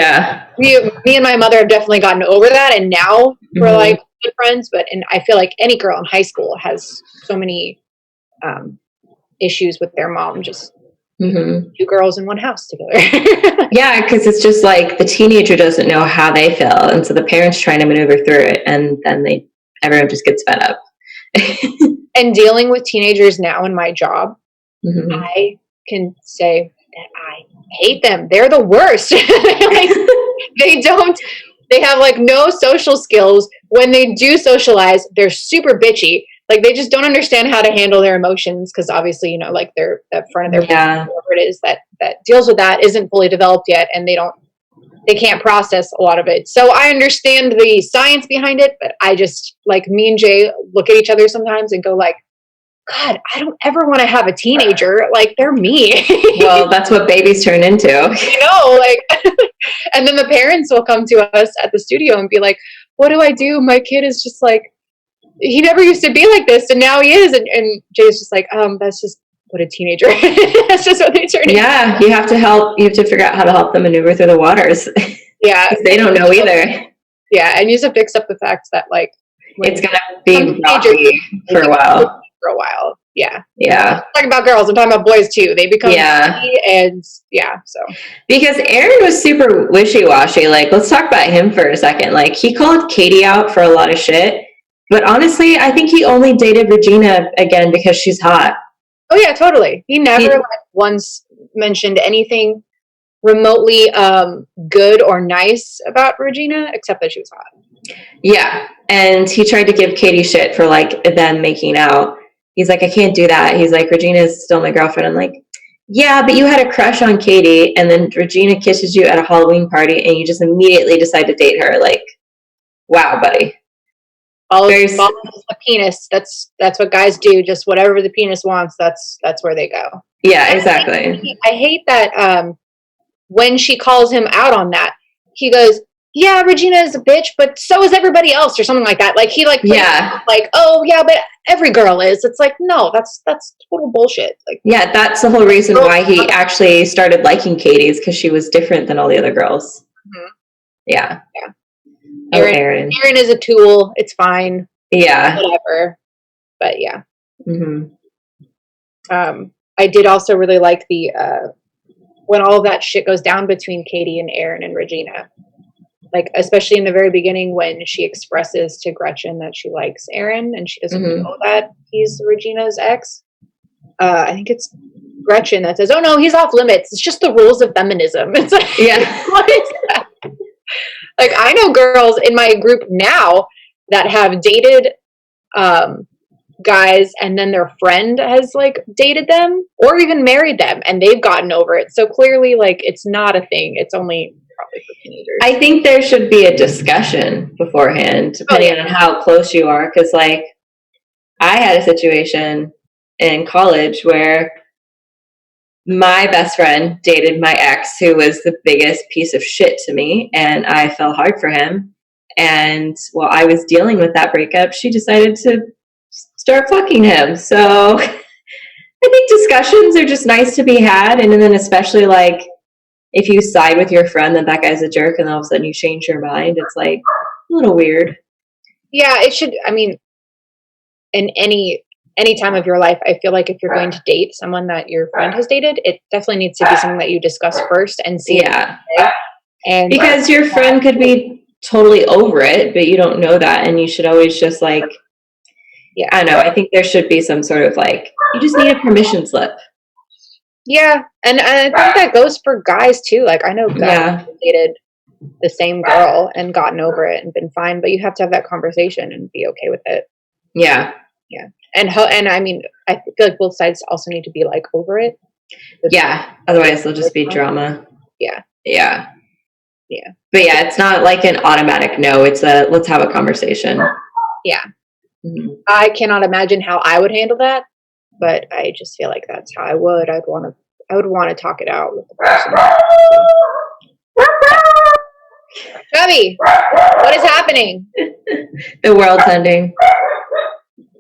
me and my mother have definitely gotten over that, and now we're like good friends. And I feel like any girl in high school has so many issues with their mom. Just two girls in one house together. Yeah, because it's just like the teenager doesn't know how they feel, and so the parents trying to maneuver through it, and then everyone just gets fed up. And dealing with teenagers now in my job, I can say that I hate them. They're the worst. Like, they have like no social skills. When they do socialize, they're super bitchy. Like they just don't understand how to handle their emotions because obviously, like they're the front of their brain, whatever it is that deals with that isn't fully developed yet, and they can't process a lot of it. So I understand the science behind it, but I just like me and Jay look at each other sometimes and go like, God, I don't ever want to have a teenager. Like they're me. Well, that's what babies turn into. Like, and then the parents will come to us at the studio and be like, what do I do? My kid is just like, he never used to be like this. And now he is. And Jay's just like, that's just what a teenager. That's just what they turn into. Yeah. You have to figure out how to help them maneuver through the waters. Yeah. They don't know either. Yeah. And you just have to accept the fact that like, it's going to be rocky for a while. Yeah. I'm talking about girls. I'm talking about boys too. They become so. Because Aaron was super wishy-washy. Like, let's talk about him for a second. Like, he called Katie out for a lot of shit. But honestly, I think he only dated Regina again because she's hot. Oh yeah, totally. He never once mentioned anything remotely good or nice about Regina, except that she was hot. Yeah, and he tried to give Katie shit for like them making out. He's like, I can't do that. He's like, Regina's still my girlfriend. I'm like, yeah, but you had a crush on Katie, and then Regina kisses you at a Halloween party, and you just immediately decide to date her. Like, wow, buddy. All the penis. That's what guys do. Just whatever the penis wants, that's where they go. Yeah, exactly. I hate that when she calls him out on that, he goes, yeah, Regina is a bitch, but so is everybody else, or something like that. Like he like oh yeah, but every girl is. It's like, no, that's total bullshit. Like, yeah, that's the whole reason why he actually started liking Katie, is because she was different than all the other girls. Yeah. Aaron is a tool. It's fine. Yeah. Whatever. But yeah. I did also really like the when all of that shit goes down between Katie and Aaron and Regina. Like, especially in the very beginning when she expresses to Gretchen that she likes Aaron and she doesn't know that he's Regina's ex. I think it's Gretchen that says, oh no, he's off limits. It's just the rules of feminism. It's like, what is that? Like, I know girls in my group now that have dated guys and then their friend has like dated them or even married them and they've gotten over it. So clearly like it's not a thing. It's only probably for teenagers. I think there should be a discussion beforehand, depending on how close you are. Because like I had a situation in college where my best friend dated my ex, who was the biggest piece of shit to me, and I fell hard for him. And while I was dealing with that breakup, she decided to start fucking him. So I think discussions are just nice to be had. And then especially like if you side with your friend that guy's a jerk and all of a sudden you change your mind, it's like a little weird. Yeah, it should. I mean, in any time of your life, I feel like if you're going to date someone that your friend has dated, it definitely needs to be something that you discuss first and see. Yeah. And because your friend could be totally over it, but you don't know that. And you should always just like, yeah, I don't know. I think there should be some sort of like, you just need a permission slip. Yeah. And I think that goes for guys too. Like I know guys who dated the same girl and gotten over it and been fine, but you have to have that conversation and be okay with it. Yeah. Yeah. And I mean, I feel like both sides also need to be like over it. Yeah. Otherwise there'll just be drama. Yeah. Yeah. Yeah. But yeah, it's not like an automatic no. It's a let's have a conversation. Yeah. Mm-hmm. I cannot imagine how I would handle that, but I just feel like that's how I would. I would want to talk it out with the person. Chubby, what is happening? The world's ending.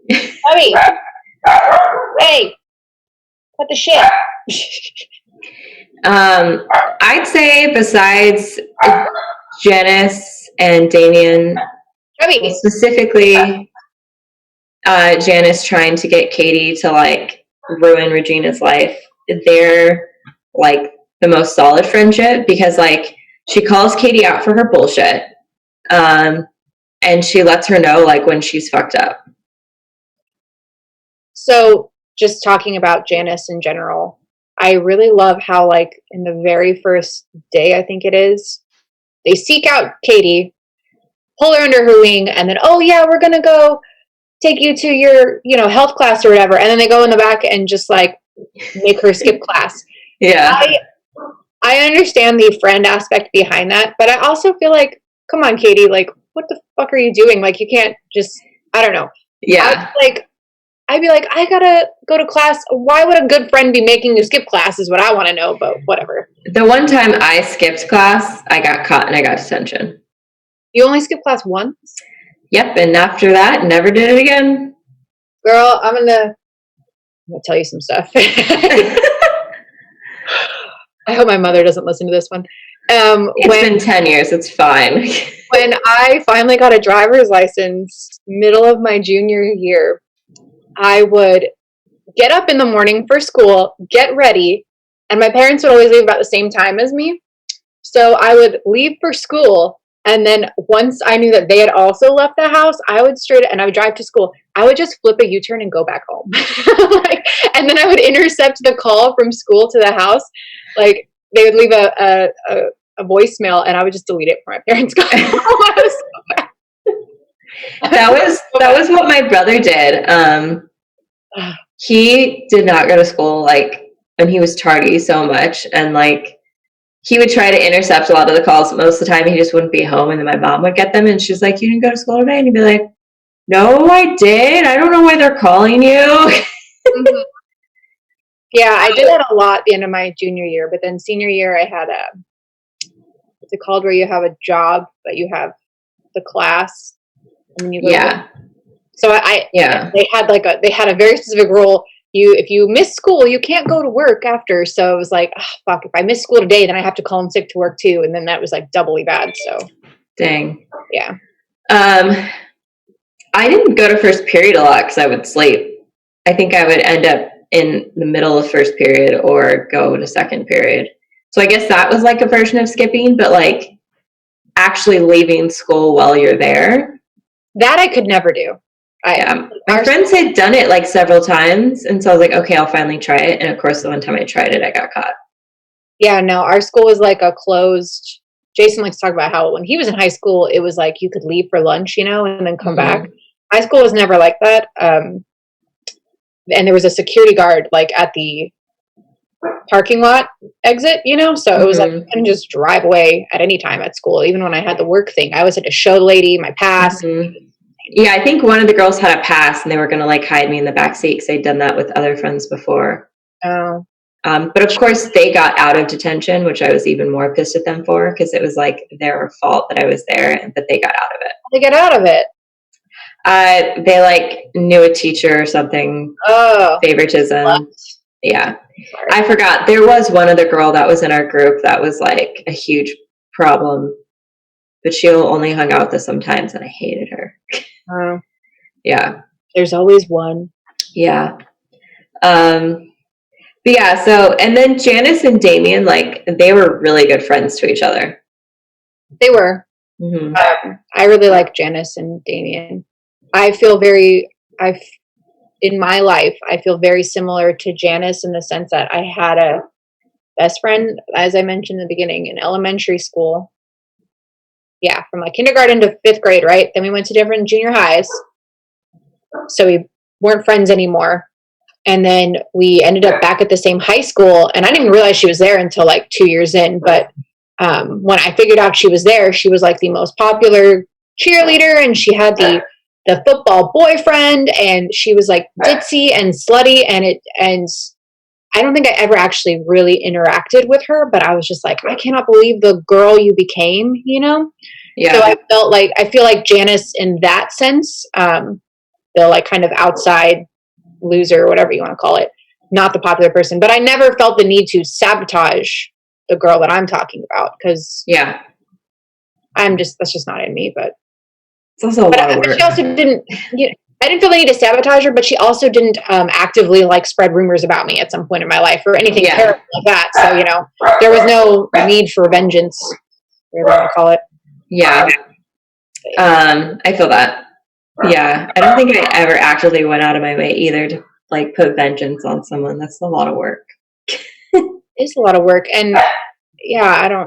Chubby, hey, cut the shit. I'd say besides Janice and Damien, Chubby. specifically Janice trying to get Katie to like ruin Regina's life, they're like the most solid friendship because like she calls Katie out for her bullshit, and she lets her know like when she's fucked up. So just talking about Janice in general, I really love how like in the very first day, I think it is, they seek out Katie, pull her under her wing, and then, oh yeah, we're gonna go take you to your, health class or whatever. And then they go in the back and just like make her skip class. Yeah. I understand the friend aspect behind that, but I also feel like, come on, Katie, like, what the fuck are you doing? Like, you can't just, I don't know. Yeah. I'd be like, I gotta go to class. Why would a good friend be making you skip class is what I want to know, but whatever. The one time I skipped class, I got caught and I got detention. You only skipped class once? Yep, and after that, never did it again. Girl, I'm gonna tell you some stuff. I hope my mother doesn't listen to this one. It's been 10 years. It's fine. When I finally got a driver's license, middle of my junior year, I would get up in the morning for school, get ready, and my parents would always leave about the same time as me. So I would leave for school, and then once I knew that they had also left the house, I would drive to school. I would just flip a U-turn and go back home. And then I would intercept the call from school to the house. Like, they would leave a voicemail, and I would just delete it from my parents' car. That was what my brother did. He did not go to school, like, when he was tardy so much, and, like, he would try to intercept a lot of the calls, but most of the time he just wouldn't be home, and then my mom would get them, and she's like, you didn't go to school today? And he'd be like, no, I did. I don't know why they're calling you. Mm-hmm. Yeah, I did that a lot at the end of my junior year, but then senior year I had what's it called, where you have a job, but you have the class, and then you go to so they had a very specific rule. If you miss school, you can't go to work after. So it was like, oh, fuck, if I miss school today, then I have to call in sick to work too. And then that was like doubly bad. So dang. Yeah. I didn't go to first period a lot because I would sleep. I think I would end up in the middle of first period or go to second period. So I guess that was like a version of skipping, but like actually leaving school while you're there. That I could never do. My friends had done it like several times, and so I was like, okay, I'll finally try it. And of course, the one time I tried it, I got caught. Yeah, no, our school was like a closed. Jason likes to talk about how when he was in high school, it was like you could leave for lunch, and then come back. High school was never like that. and there was a security guard like at the parking lot exit, you know, so it was like, I couldn't just drive away at any time at school. Even when I had the work thing, I always had to show the lady my pass. Yeah, I think one of the girls had a pass and they were going to like hide me in the back seat because they'd done that with other friends before. Oh. But of course they got out of detention, which I was even more pissed at them for, because it was like their fault that I was there, but they got out of it. They get out of it. They like knew a teacher or something. Oh. Favoritism. What? Yeah. I forgot. There was one other girl that was in our group that was like a huge problem, but she only hung out with us sometimes and I hated her. Oh. Yeah. There's always one. Yeah. But yeah, so, and then Janice and Damien, like, they were really good friends to each other. They were. Mm-hmm. I really like Janice and Damien. In my life, I feel very similar to Janice in the sense that I had a best friend, as I mentioned in the beginning, in elementary school. Yeah, from like kindergarten to 5th grade, right? Then we went to different junior highs. So we weren't friends anymore. And then we ended up back at the same high school. And I didn't even realize she was there until like 2 years in. But when I figured out she was there, she was like the most popular cheerleader. And she had the football boyfriend. And she was like ditzy and slutty. And I don't think I ever actually really interacted with her. But I was just like, I cannot believe the girl you became, you know? Yeah. So I feel like Janice in that sense, the like kind of outside loser, whatever you want to call it, not the popular person, but I never felt the need to sabotage the girl that I'm talking about, because that's just not in me. But it's also a lot of work. She also didn't, I didn't feel the need to sabotage her, but she also didn't actively like spread rumors about me at some point in my life or anything terrible like that. So, you know, there was no need for vengeance, whatever you want to call it. Yeah. I feel that. Yeah, I don't think I ever actively went out of my way either to like put vengeance on someone. That's a lot of work. It's a lot of work. And yeah,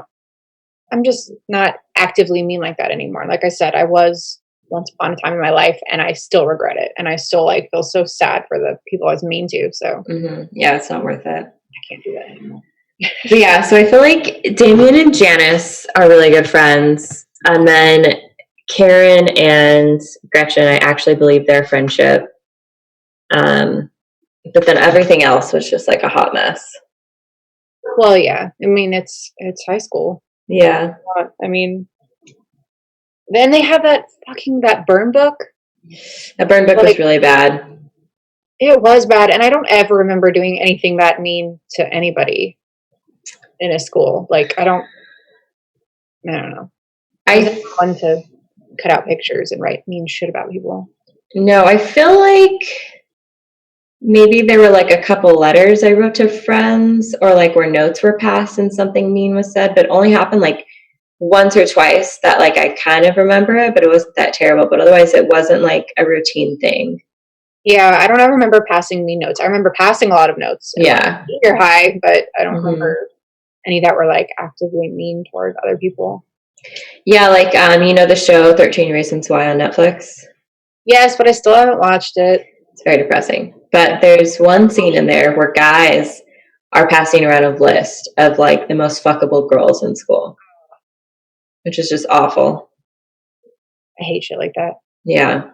I'm just not actively mean like that anymore. Like I said, I was once upon a time in my life and I still regret it. And I still like feel so sad for the people I was mean to. So yeah, it's not worth it. I can't do that anymore. But yeah, so I feel like Damien and Janice are really good friends. And then Karen and Gretchen, I actually believe their friendship. But then everything else was just like a hot mess. Well, yeah. I mean, it's high school. Yeah. I mean, then they have that burn book. That burn book was really bad. It was bad. And I don't ever remember doing anything that mean to anybody in a school. Like, I don't know. I was fun to cut out pictures and write mean shit about people. No, I feel like maybe there were like a couple letters I wrote to friends, or like where notes were passed and something mean was said, but it only happened like once or twice that like I kind of remember it, but it wasn't that terrible. But otherwise it wasn't like a routine thing. Yeah, I don't ever remember passing mean notes. I remember passing a lot of notes in junior high, but I don't remember any that were like actively mean towards other people. Yeah, like you know the show 13 Reasons Why on Netflix? Yes, but I still haven't watched it. It's very depressing. But there's one scene in there where guys are passing around a list of like the most fuckable girls in school, which is just awful. I hate shit like that. Yeah.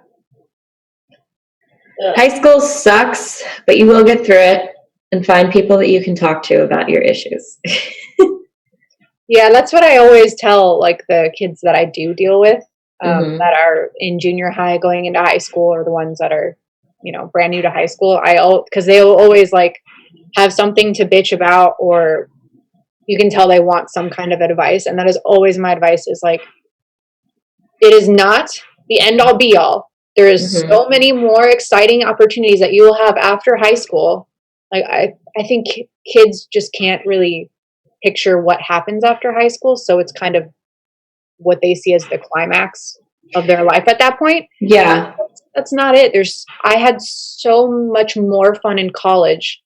Ugh. High school sucks, but you will get through it and find people that you can talk to about your issues. Yeah, that's what I always tell like the kids that I do deal with that are in junior high going into high school, or the ones that are, you know, brand new to high school. Because they'll always like have something to bitch about, or you can tell they want some kind of advice. And that is always my advice, is like, it is not the end all be all. There is so many more exciting opportunities that you will have after high school. Like I think kids just can't really picture what happens after high school, so it's kind of what they see as the climax of their life at that point. Yeah, that's not it. I had so much more fun in college,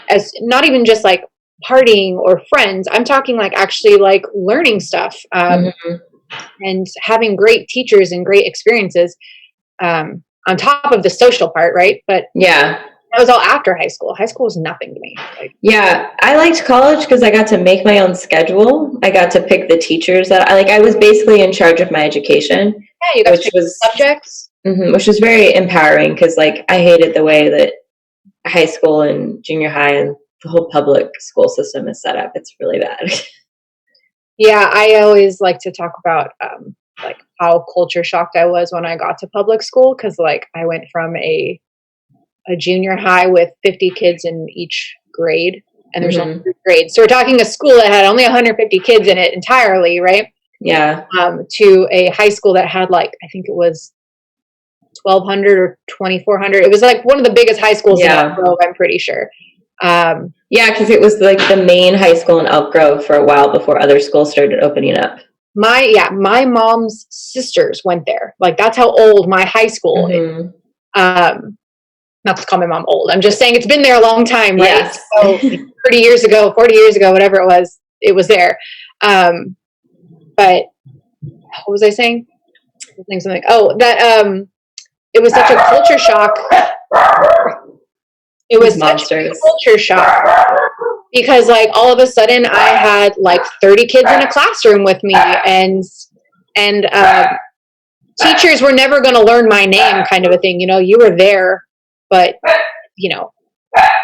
as not even just like partying or friends. I'm talking like actually like learning stuff and having great teachers and great experiences on top of the social part, right? But yeah, That was all after high school. High school was nothing to me. Like, yeah, I liked college because I got to make my own schedule. I got to pick the teachers that I was basically in charge of my education. yeah, you got to pick subjects. Which was very empowering because like I hated the way that high school and junior high and the whole public school system is set up. It's really bad. Yeah, I always like to talk about like how culture shocked I was when I got to public school, because like I went from a junior high with 50 kids in each grade, and there's only 3 grades. So we're talking a school that had only 150 kids in it entirely, right? Yeah. To a high school that had like, I think it was 1,200 or 2,400. It was like one of the biggest high schools in Elk Grove, I'm pretty sure. Yeah, because it was like the main high school in Elk Grove for a while before other schools started opening up. My mom's sisters went there. Like that's how old my high school is. Not to call my mom old. I'm just saying it's been there a long time, right? Yes. So 30 years ago, 40 years ago, whatever it was there. But what was I saying? Something. Oh, that it was such a culture shock. It was such a culture shock because like all of a sudden I had like 30 kids in a classroom with me, and teachers were never going to learn my name, kind of a thing. You know, you were there, but you know,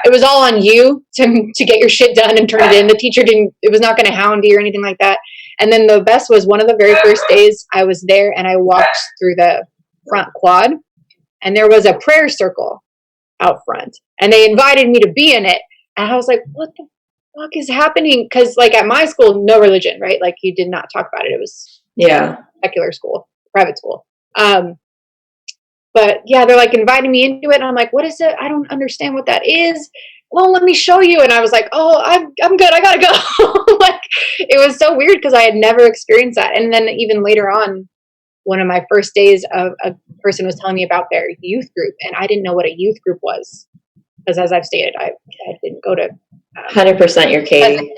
it was all on you to get your shit done and turn it in. The teacher it was not going to hound you or anything like that. And then the best was one of the very first days I was there, and I walked through the front quad, and there was a prayer circle out front, and they invited me to be in it. And I was like, what the fuck is happening? Because like at my school, no religion, right? Like you did not talk about it. It was secular school, private school. But yeah, they're like inviting me into it, and I'm like, what is it? I don't understand what that is. Well, let me show you. And I was like, oh, I'm good. I gotta go. Like it was so weird because I had never experienced that. And then even later on, one of my first days, of a person was telling me about their youth group, and I didn't know what a youth group was because, as I've stated, I didn't go to 100% your Katie. And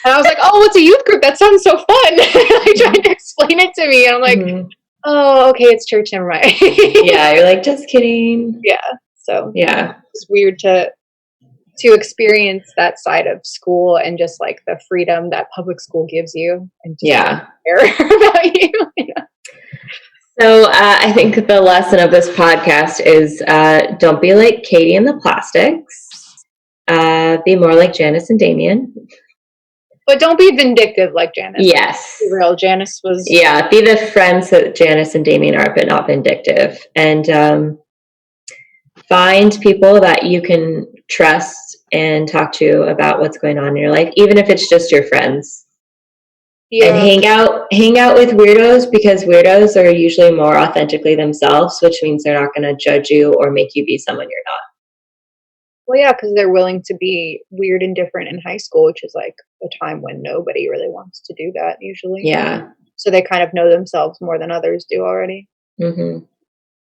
I was like, oh, what's a youth group? That sounds so fun. I tried to explain it to me, and I'm like, oh, okay, it's church. Never mind. Yeah, you're like, just kidding. Yeah. So yeah, it's weird to experience that side of school and just like the freedom that public school gives you, and just care about you. So I think the lesson of this podcast is don't be like Katie and the Plastics. Be more like Janice and Damien. But don't be vindictive like Janice. Yes. Be real. Janice was... Yeah, be the friends that Janice and Damien are, but not vindictive. And find people that you can trust and talk to about what's going on in your life, even if it's just your friends. Yeah. And hang out with weirdos, because weirdos are usually more authentically themselves, which means they're not going to judge you or make you be someone you're not. Well, yeah, because they're willing to be weird and different in high school, which is like a time when nobody really wants to do that usually. Yeah. So they kind of know themselves more than others do already. Mm-hmm.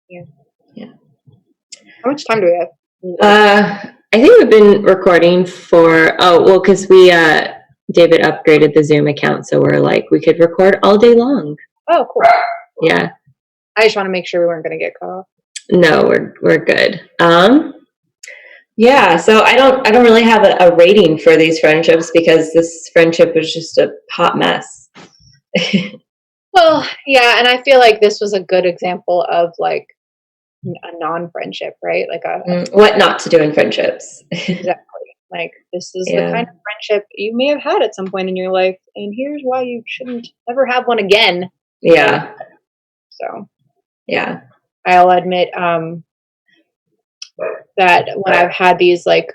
Yeah. Yeah. How much time do we have? I think we've been recording for, because we, David upgraded the Zoom account, so we're like, we could record all day long. Oh, cool. Yeah. I just want to make sure we weren't going to get cut off. No, we're good. Yeah, so I don't really have a rating for these friendships, because this friendship was just a hot mess. Well, yeah, and I feel like this was a good example of like a non-friendship, right? Like what not to do in friendships. Exactly. Like this is the kind of friendship you may have had at some point in your life, and here's why you shouldn't ever have one again. Yeah. So. Yeah. I'll admit that when I've had these like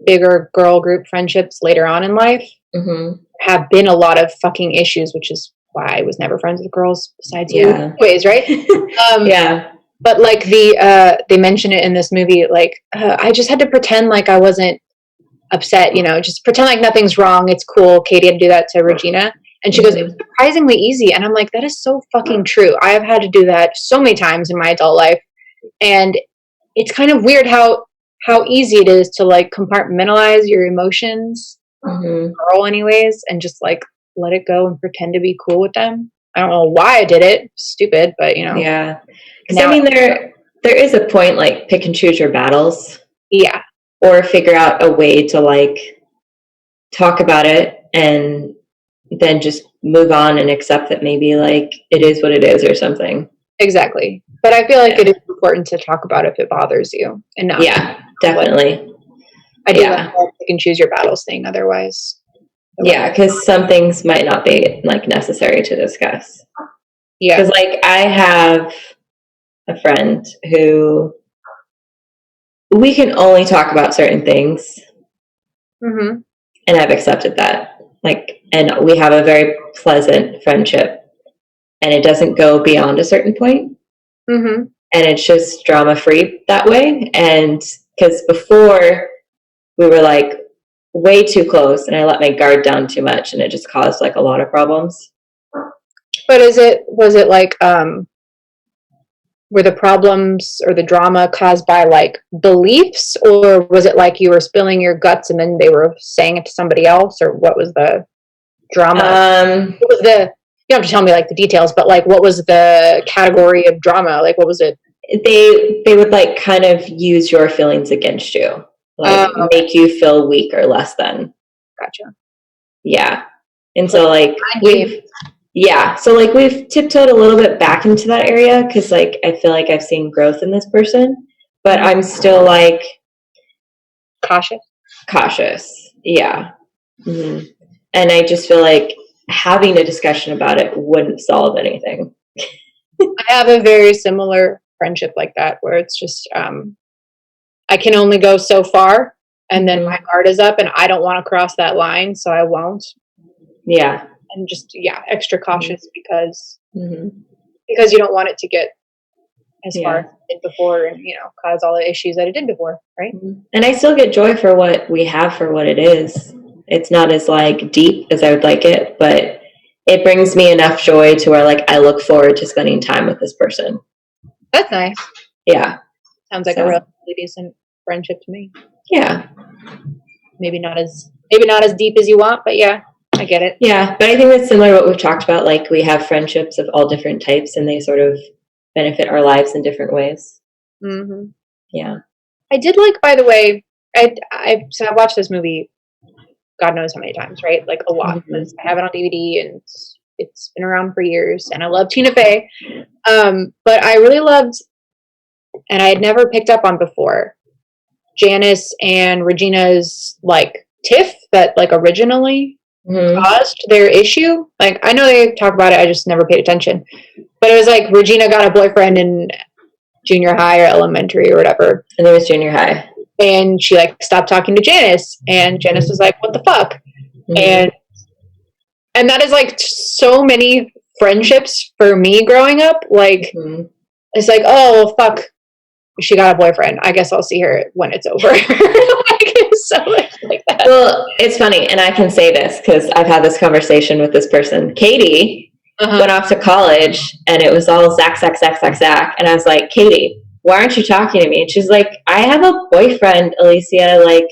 bigger girl group friendships later on in life, have been a lot of fucking issues, which is why I was never friends with girls besides you. Anyways, right? Yeah. But like they mention it in this movie, like I just had to pretend like I wasn't upset, just pretend like nothing's wrong. It's cool. Katie had to do that to Regina. And she goes, it was surprisingly easy. And I'm like, that is so fucking true. I have had to do that so many times in my adult life. And it's kind of weird how easy it is to like compartmentalize your emotions, girl anyways, and just like let it go and pretend to be cool with them. I don't know why I did it. Stupid, but Yeah. Because I mean, there is a point, like, pick and choose your battles. Yeah. or figure out a way to like talk about it and then just move on and accept that maybe like it is what it is or something. Exactly. But I feel like it is important to talk about if it bothers you and not. Yeah, definitely. I do like that you can choose your battles thing otherwise. Yeah, because some things might not be like necessary to discuss. Yeah. Because like I have a friend who we can only talk about certain things. Mm-hmm. And I've accepted that. Like, and we have a very pleasant friendship. And it doesn't go beyond a certain point. Mm-hmm. And it's just drama free that way. And because before we were like way too close and I let my guard down too much and it just caused like a lot of problems. But was it like, were the problems or the drama caused by like beliefs, or was it like you were spilling your guts and then they were saying it to somebody else, or what was the drama? What was the, you don't have to tell me like the details, but like what was the category of drama? Like what was it? They would like kind of use your feelings against you, like make you feel weak or less than. Gotcha. Yeah. And so like we've tiptoed a little bit back into that area because like I feel like I've seen growth in this person, but I'm still like cautious. Yeah. Mm-hmm. And I just feel like having a discussion about it wouldn't solve anything. I have a very similar friendship like that where it's just I can only go so far and then my guard is up and I don't want to cross that line, so I won't. Yeah. And just extra cautious because you don't want it to get as far as it did before and cause all the issues that it did before, right? And I still get joy for what we have for what it is. It's not as like deep as I would like it, but it brings me enough joy to where like I look forward to spending time with this person. That's nice. Yeah. Sounds like a really decent friendship to me. Yeah. Maybe not as deep as you want, but yeah, I get it. Yeah, but I think that's similar to what we've talked about. Like we have friendships of all different types and they sort of benefit our lives in different ways. Mm-hmm. Yeah. I did like, by the way, I watched this movie God knows how many times, right? Like a lot. Because I have it on DVD and it's been around for years and I love Tina Fey. But I really loved, and I had never picked up on before, Janice and Regina's like tiff that like originally caused their issue. Like I know they talk about it, I just never paid attention. But it was like Regina got a boyfriend in junior high or elementary or whatever. And it was junior high. And she like stopped talking to Janice and Janice was like, what the fuck? And that is like so many friendships for me growing up. Like it's like, oh fuck, she got a boyfriend. I guess I'll see her when it's over. like that. Well, it's funny, and I can say this because I've had this conversation with this person. Katie went off to college, and it was all Zach. And I was like, Katie, why aren't you talking to me? And she's like, I have a boyfriend, Alicia. Like,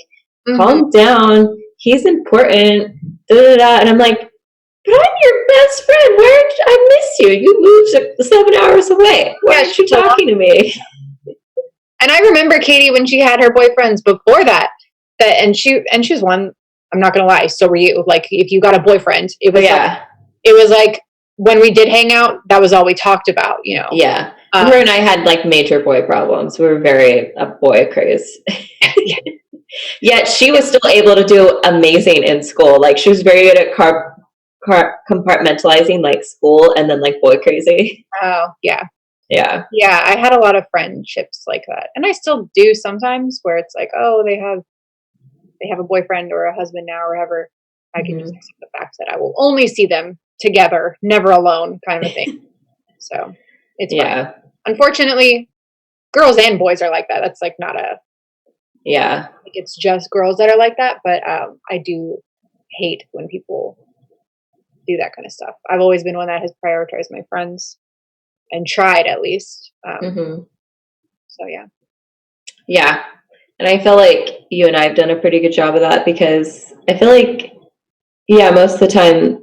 calm down. He's important. And I'm like, but I'm your best friend. Why aren't I miss you? You moved 7 hours away. Why aren't you talking to me? And I remember Katie when she had her boyfriends before that and she's one, I'm not gonna lie, so were you. Like if you got a boyfriend, it was like when we did hang out, that was all we talked about, Yeah. Her and I had like major boy problems. We were very boy craze. Yet she was still able to do amazing in school. Like she was very good at compartmentalizing like school and then like boy crazy. Oh yeah. Yeah. Yeah, I had a lot of friendships like that. And I still do sometimes where it's like, oh, they have a boyfriend or a husband now or whatever. I can just accept the fact that I will only see them together, never alone kind of a thing. So it's fine. Unfortunately, girls and boys are like that. That's like not a like it's just girls that are like that, but I do hate when people do that kind of stuff. I've always been one that has prioritized my friends. And tried at least. So yeah, and I feel like you and I have done a pretty good job of that because I feel like most of the time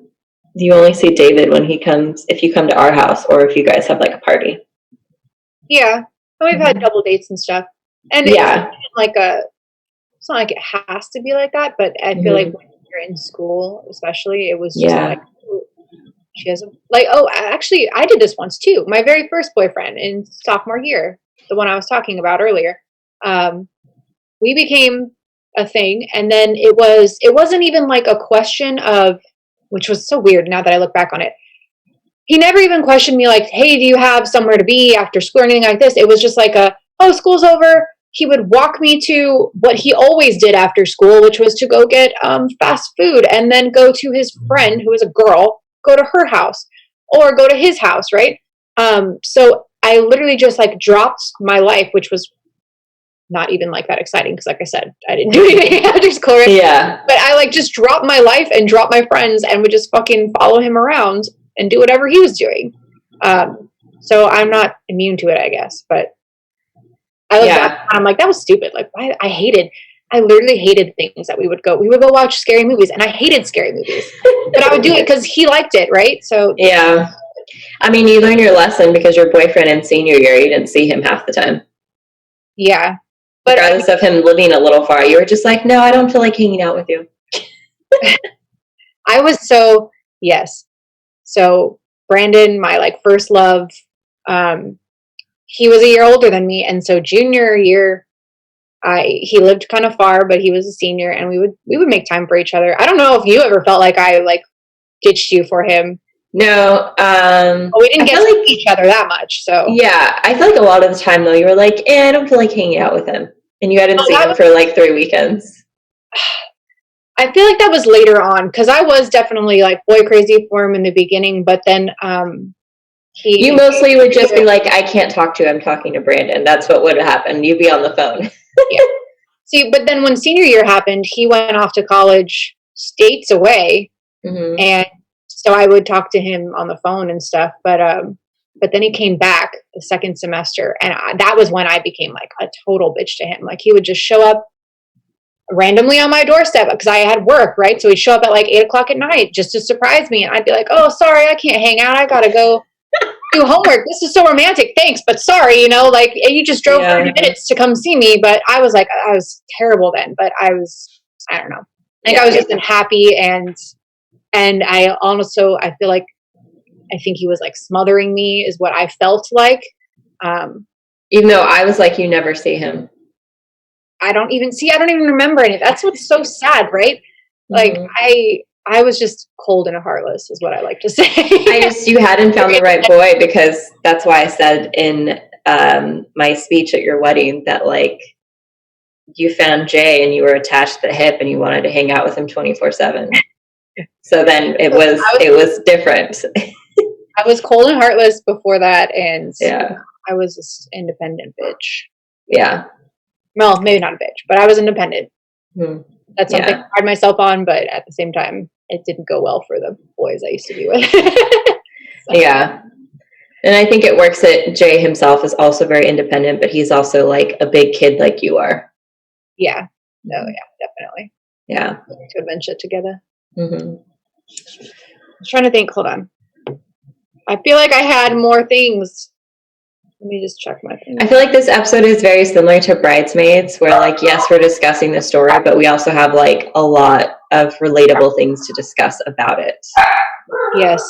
you only see David when he comes, if you come to our house or if you guys have like a party. Yeah, and we've had double dates and stuff, and it's like it's not like it has to be like that, but I feel like when you're in school, especially, it was just like, ooh, she has actually, I did this once too. My very first boyfriend in sophomore year, the one I was talking about earlier, we became a thing, and then it wasn't even like a question of, which was so weird now that I look back on it. He never even questioned me like, hey, do you have somewhere to be after school or anything like this? It was just like oh, school's over. He would walk me to what he always did after school, which was to go get fast food and then go to his friend, who was a girl, go to her house or go to his house, right? So I literally just like dropped my life, which was not even like that exciting because, like I said, I didn't do anything after school, right? Yeah. But I like just dropped my life and dropped my friends and would just fucking follow him around and do whatever he was doing. So I'm not immune to it, I guess. But I look back and I'm like, that was stupid. Like, I literally hated things that we would go watch scary movies, and I hated scary movies. But I would do it because he liked it, right? So yeah. I mean, you learn your lesson because your boyfriend in senior year, you didn't see him half the time. Yeah. But regardless of him living a little far, you were just like, no, I don't feel like hanging out with you. I was yes. So Brandon, my like first love, he was a year older than me, and so junior year, he lived kind of far, but he was a senior, and we would make time for each other. I don't know if you ever felt like I like ditched you for him. No, we didn't get to see each other that much. So yeah, I feel like a lot of the time though, you were like, I don't feel like hanging out with him, and you hadn't seen him for like 3 weekends. I feel like that was later on because I was definitely like boy crazy for him in the beginning, but then you mostly would just be like, I can't talk to you, I'm talking to Brandon. That's what would happen. You'd be on the phone. Yeah. See, but then when senior year happened, he went off to college states away, and so I would talk to him on the phone and stuff. But then he came back the second semester, and that was when I became like a total bitch to him. Like he would just show up randomly on my doorstep because I had work, right? So he'd show up at like 8:00 at night just to surprise me, and I'd be like, "Oh, sorry, I can't hang out. I gotta go do homework. This is so romantic. Thanks, but sorry, like you just drove 30 minutes to come see me." But I was terrible then. But I don't know. I was just unhappy, and I also I feel like I think he was like smothering me is what I felt like. Even though I was like, you never see him. I don't even remember any. That's what's so sad, right? Like I was just cold and heartless is what I like to say. You hadn't found the right boy, because that's why I said in my speech at your wedding that like you found Jay and you were attached to the hip and you wanted to hang out with him 24/7. So then it was different. I was cold and heartless before that, and I was this independent bitch. Yeah. Well, maybe not a bitch, but I was independent. That's something I pride myself on, but at the same time, it didn't go well for the boys I used to be with. Yeah. And I think it works that Jay himself is also very independent, but he's also like a big kid like you are. Yeah. No, yeah, definitely. Yeah. To adventure together. I'm trying to think. Hold on. I feel like I had more things. Let me just check my thing. I feel like this episode is very similar to Bridesmaids, where like, yes, we're discussing the story, but we also have like a lot of relatable things to discuss about it. Yes.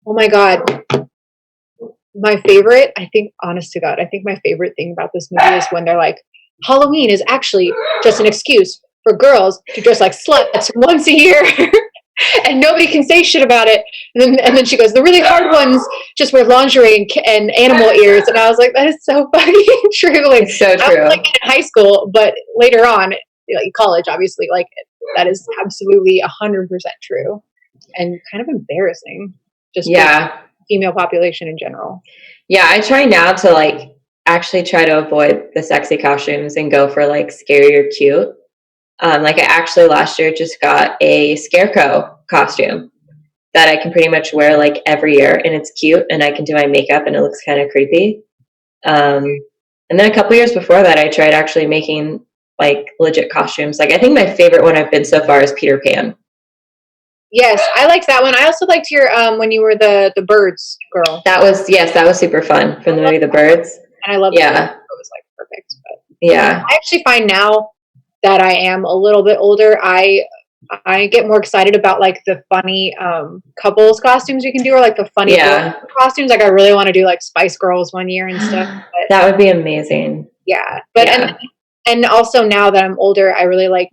Oh my God. My favorite, I think, honest to God, I think my favorite thing about this movie is when they're like, Halloween is actually just an excuse for girls to dress like sluts once a year. And nobody can say shit about it. And then she goes, the really hard ones just wear lingerie and animal ears. And I was like, that is so fucking true. Like, it's so true. I was like in high school, but later on, like college, obviously, like that is absolutely 100% true, and kind of embarrassing. Just for female population in general. Yeah, I try now to like actually try to avoid the sexy costumes and go for like scary or cute. Like I actually last year just got a scarecrow costume that I can pretty much wear like every year, and it's cute, and I can do my makeup and it looks kind of creepy. And then a couple years before that, I tried actually making like legit costumes. Like I think my favorite one I've been so far is Peter Pan. Yes, I liked that one. I also liked your when you were the birds girl. That was super fun from the movie The Birds. And I loved it. It was like perfect. But yeah. I actually find now that I am a little bit older, I get more excited about like the funny couples costumes you can do, or like the funny costumes. Like I really want to do like Spice Girls one year and stuff. But, that would be amazing. Yeah, but and also now that I'm older, I really like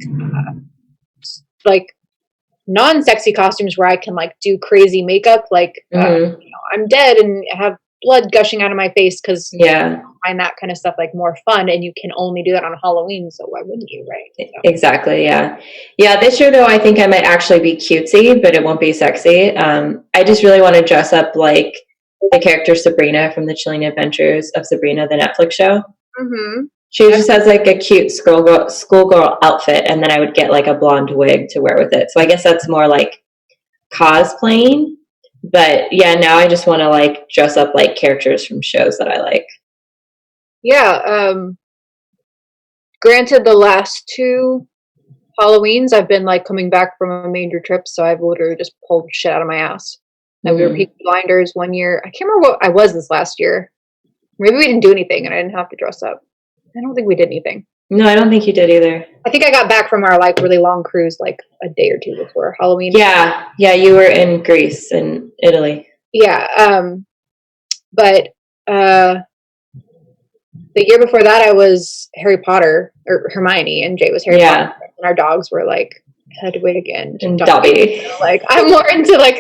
non-sexy costumes where I can like do crazy makeup. Like I'm dead and have blood gushing out of my face because I find that kind of stuff like more fun, and you can only do that on Halloween, so why wouldn't you, right? So. Exactly. Yeah. This year though, I think I might actually be cutesy, but it won't be sexy. I just really want to dress up like the character Sabrina from the Chilling Adventures of Sabrina, the Netflix show. She just has like a cute schoolgirl outfit, and then I would get like a blonde wig to wear with it. So I guess that's more like cosplaying. But yeah, now I just want to like dress up like characters from shows that I like. Yeah. Granted, the last 2 Halloweens, I've been like coming back from a major trip, so I've literally just pulled shit out of my ass. And we were Peaky Blinders one year. I can't remember what I was this last year. Maybe we didn't do anything, and I didn't have to dress up. I don't think we did anything. No, I don't think you did either. I think I got back from our like really long cruise like a day or 2 before Halloween. Yeah, you were in Greece and Italy. Yeah, but the year before that, I was Harry Potter, or Hermione, and Jay was Harry Potter, and our dogs were like Hedwig and Dobby. So, like I'm more into like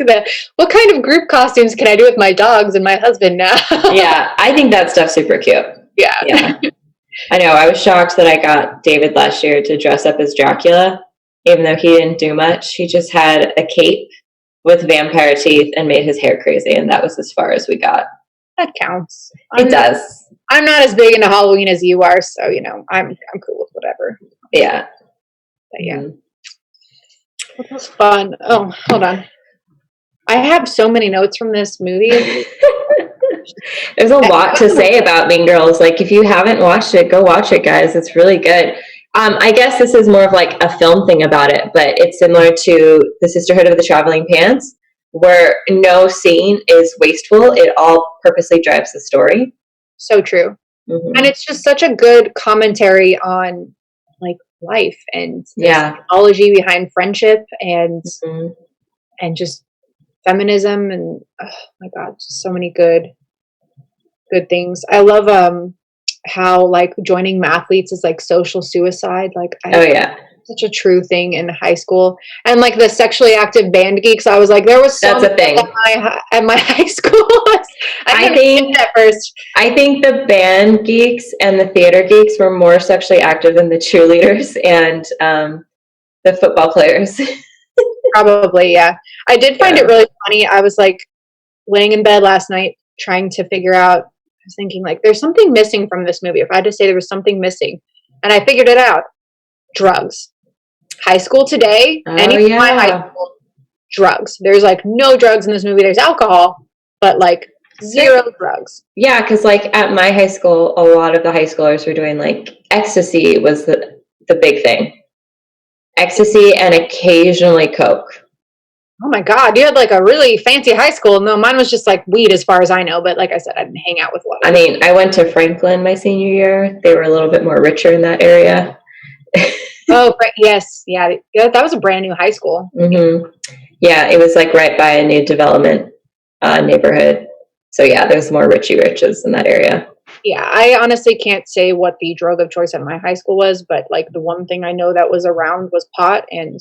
what kind of group costumes can I do with my dogs and my husband now? Yeah, I think that stuff's super cute. Yeah. I know. I was shocked that I got David last year to dress up as Dracula, even though he didn't do much. He just had a cape with vampire teeth and made his hair crazy, and that was as far as we got. That counts. It does. I'm not as big into Halloween as you are, so I'm cool with whatever. Yeah. But yeah. That was fun. Oh, hold on. I have so many notes from this movie. There's a lot to say about Mean Girls. Like, if you haven't watched it, go watch it, guys. It's really good. I guess this is more of like a film thing about it, but it's similar to The Sisterhood of the Traveling Pants, where no scene is wasteful. It all purposely drives the story. So true. And it's just such a good commentary on like life and the psychology behind friendship and just feminism and oh my god, just so many good things. I love how like joining mathletes is like social suicide. Like such a true thing in high school. And like the sexually active band geeks, I was like, there was that's a thing at my high school. I think at first. I think the band geeks and the theater geeks were more sexually active than the cheerleaders and the football players. Probably, yeah. I did find it really funny. I was like laying in bed last night trying to figure out, I was thinking like there's something missing from this movie. If I had to say there was something missing, and I figured it out. Drugs. High school today, my high school, drugs. There's like no drugs in this movie. There's alcohol, but like zero drugs. Yeah, because like at my high school, a lot of the high schoolers were doing like ecstasy was the big thing. Ecstasy and occasionally coke. Oh my god, you had like a really fancy high school. No, mine was just like weed as far as I know, but like I said, I didn't hang out with a lot of people. I went to Franklin my senior year. They were a little bit more richer in that area. Oh, yes. Yeah, that was a brand new high school. Yeah, it was like right by a new development neighborhood. So yeah, there's more richy riches in that area. Yeah, I honestly can't say what the drug of choice at my high school was, but like the one thing I know that was around was pot, and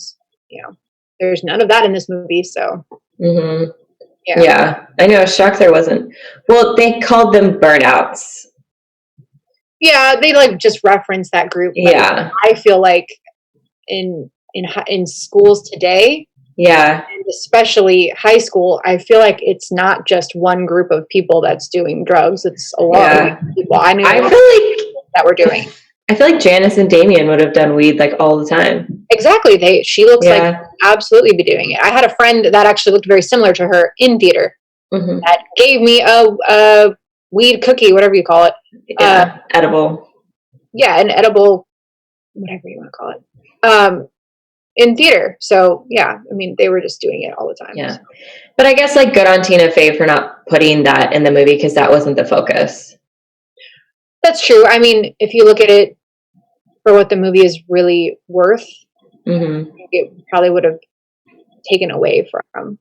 there's none of that in this movie. So yeah, I know. Shocked there wasn't. Well, they called them burnouts. Yeah, they like just reference that group. Yeah, I feel like in schools today, and especially high school, I feel like it's not just one group of people that's doing drugs. It's a lot of people. I feel like that were doing. I feel like Janice and Damien would have done weed like all the time. Exactly. She looks like absolutely be doing it. I had a friend that actually looked very similar to her in theater that gave me a weed cookie, whatever you call it. Edible. Yeah, an edible, whatever you want to call it. In theater. So yeah, they were just doing it all the time. Yeah. So. But I guess like good on Tina Fey for not putting that in the movie because that wasn't the focus. That's true. If you look at it for what the movie is really worth, Mm-hmm. it probably would have taken away from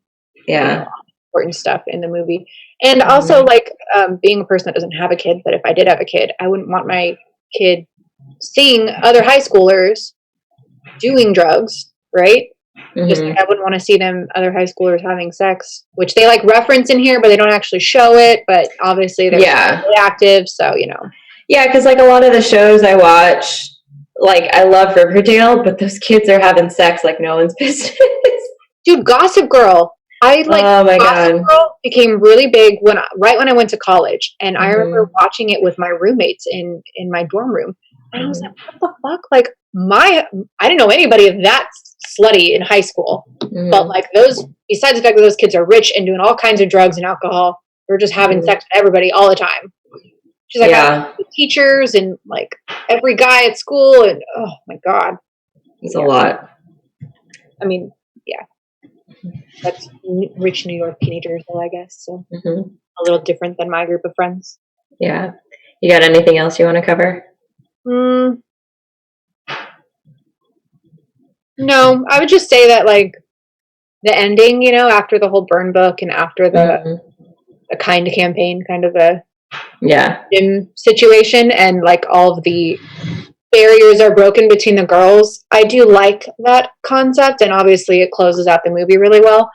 Yeah. important stuff in the movie. And also, like, being a person that doesn't have a kid, but if I did have a kid, I wouldn't want my kid seeing other high schoolers doing drugs, right? Just like I wouldn't want to see other high schoolers having sex, which they like reference in here, but they don't actually show it. But obviously they're really active, so Yeah, because like a lot of the shows I watch, like I love Riverdale, but those kids are having sex like no one's business. Dude, Gossip Girl. Oh my Gossip Girl became really big right when I went to college, and I remember watching it with my roommates in my dorm room, and I was like, "What the fuck?" Like I didn't know anybody that slutty in high school, but like besides the fact that those kids are rich and doing all kinds of drugs and alcohol, they're just having sex with everybody all the time. She's like, the teachers and like every guy at school, and oh my god, it's a lot. I mean, that's rich New York teenagers, though, I guess. So a little different than my group of friends. Yeah. You got anything else you want to cover? No, I would just say that like the ending, after the whole burn book and after the kind campaign, kind of a gym situation, and like all of the barriers are broken between the girls. I do like that concept, and obviously it closes out the movie really well,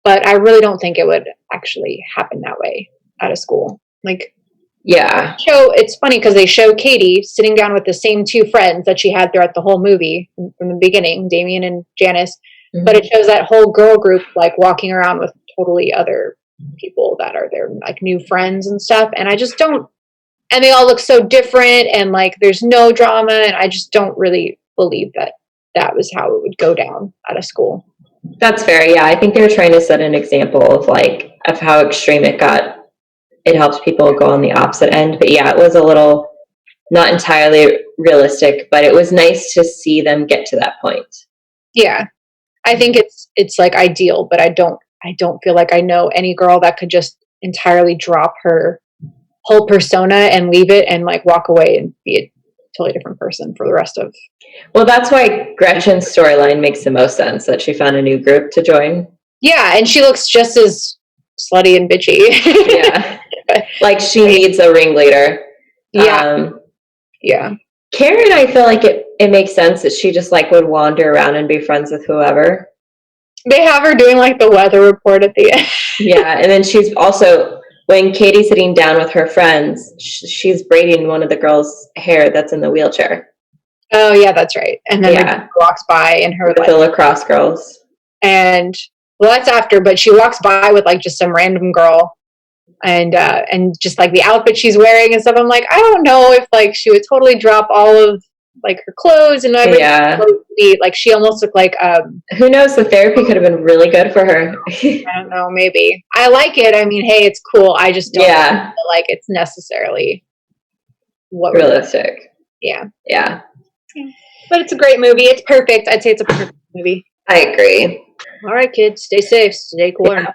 but I really don't think it would actually happen that way at a school. Like, it's funny because they show Katie sitting down with the same two friends that she had throughout the whole movie from the beginning, Damien and Janice, but it shows that whole girl group like walking around with totally other people that are their like new friends and stuff, and I just don't. And they all look so different, and like there's no drama, and I just don't really believe that was how it would go down at a school. That's fair. Yeah, I think they were trying to set an example of how extreme it got. It helps people go on the opposite end, but yeah, it was a little not entirely realistic, but it was nice to see them get to that point. Yeah, I think it's like ideal, but I don't feel like I know any girl that could just entirely drop her whole persona and leave it and like walk away and be a totally different person for the rest of. Well, that's why Gretchen's storyline makes the most sense, that she found a new group to join. Yeah, and she looks just as slutty and bitchy. Yeah, like she needs a ringleader. Yeah. Karen, I feel like it makes sense that she just like would wander around and be friends with whoever. They have her doing like the weather report at the end. Yeah, and then she's also, when Katie's sitting down with her friends, she's braiding one of the girls' hair that's in the wheelchair. Oh yeah, that's right. And then walks by and her with the lacrosse girls. And well, that's after, but she walks by with like just some random girl, and just like the outfit she's wearing and stuff. I'm like, I don't know if like she would totally drop all of like her clothes and everything. Yeah. Like she almost looked like who knows, the therapy could have been really good for her. I don't know, maybe. I like it. I mean, hey, it's cool. I just don't feel like it's necessarily realistic. Yeah. But it's a great movie. It's perfect. I'd say it's a perfect movie. I agree. All right, kids, stay safe, stay cool. Yeah.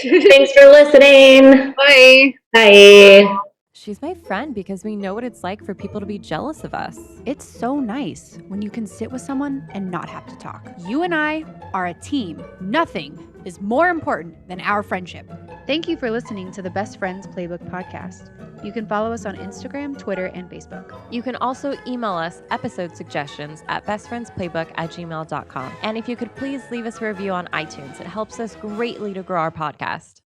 Thanks for listening. Bye. Bye. She's my friend because we know what it's like for people to be jealous of us. It's so nice when you can sit with someone and not have to talk. You and I are a team. Nothing is more important than our friendship. Thank you for listening to the Best Friends Playbook podcast. You can follow us on Instagram, Twitter, and Facebook. You can also email us episode suggestions at bestfriendsplaybook@gmail.com. And if you could please leave us a review on iTunes, it helps us greatly to grow our podcast.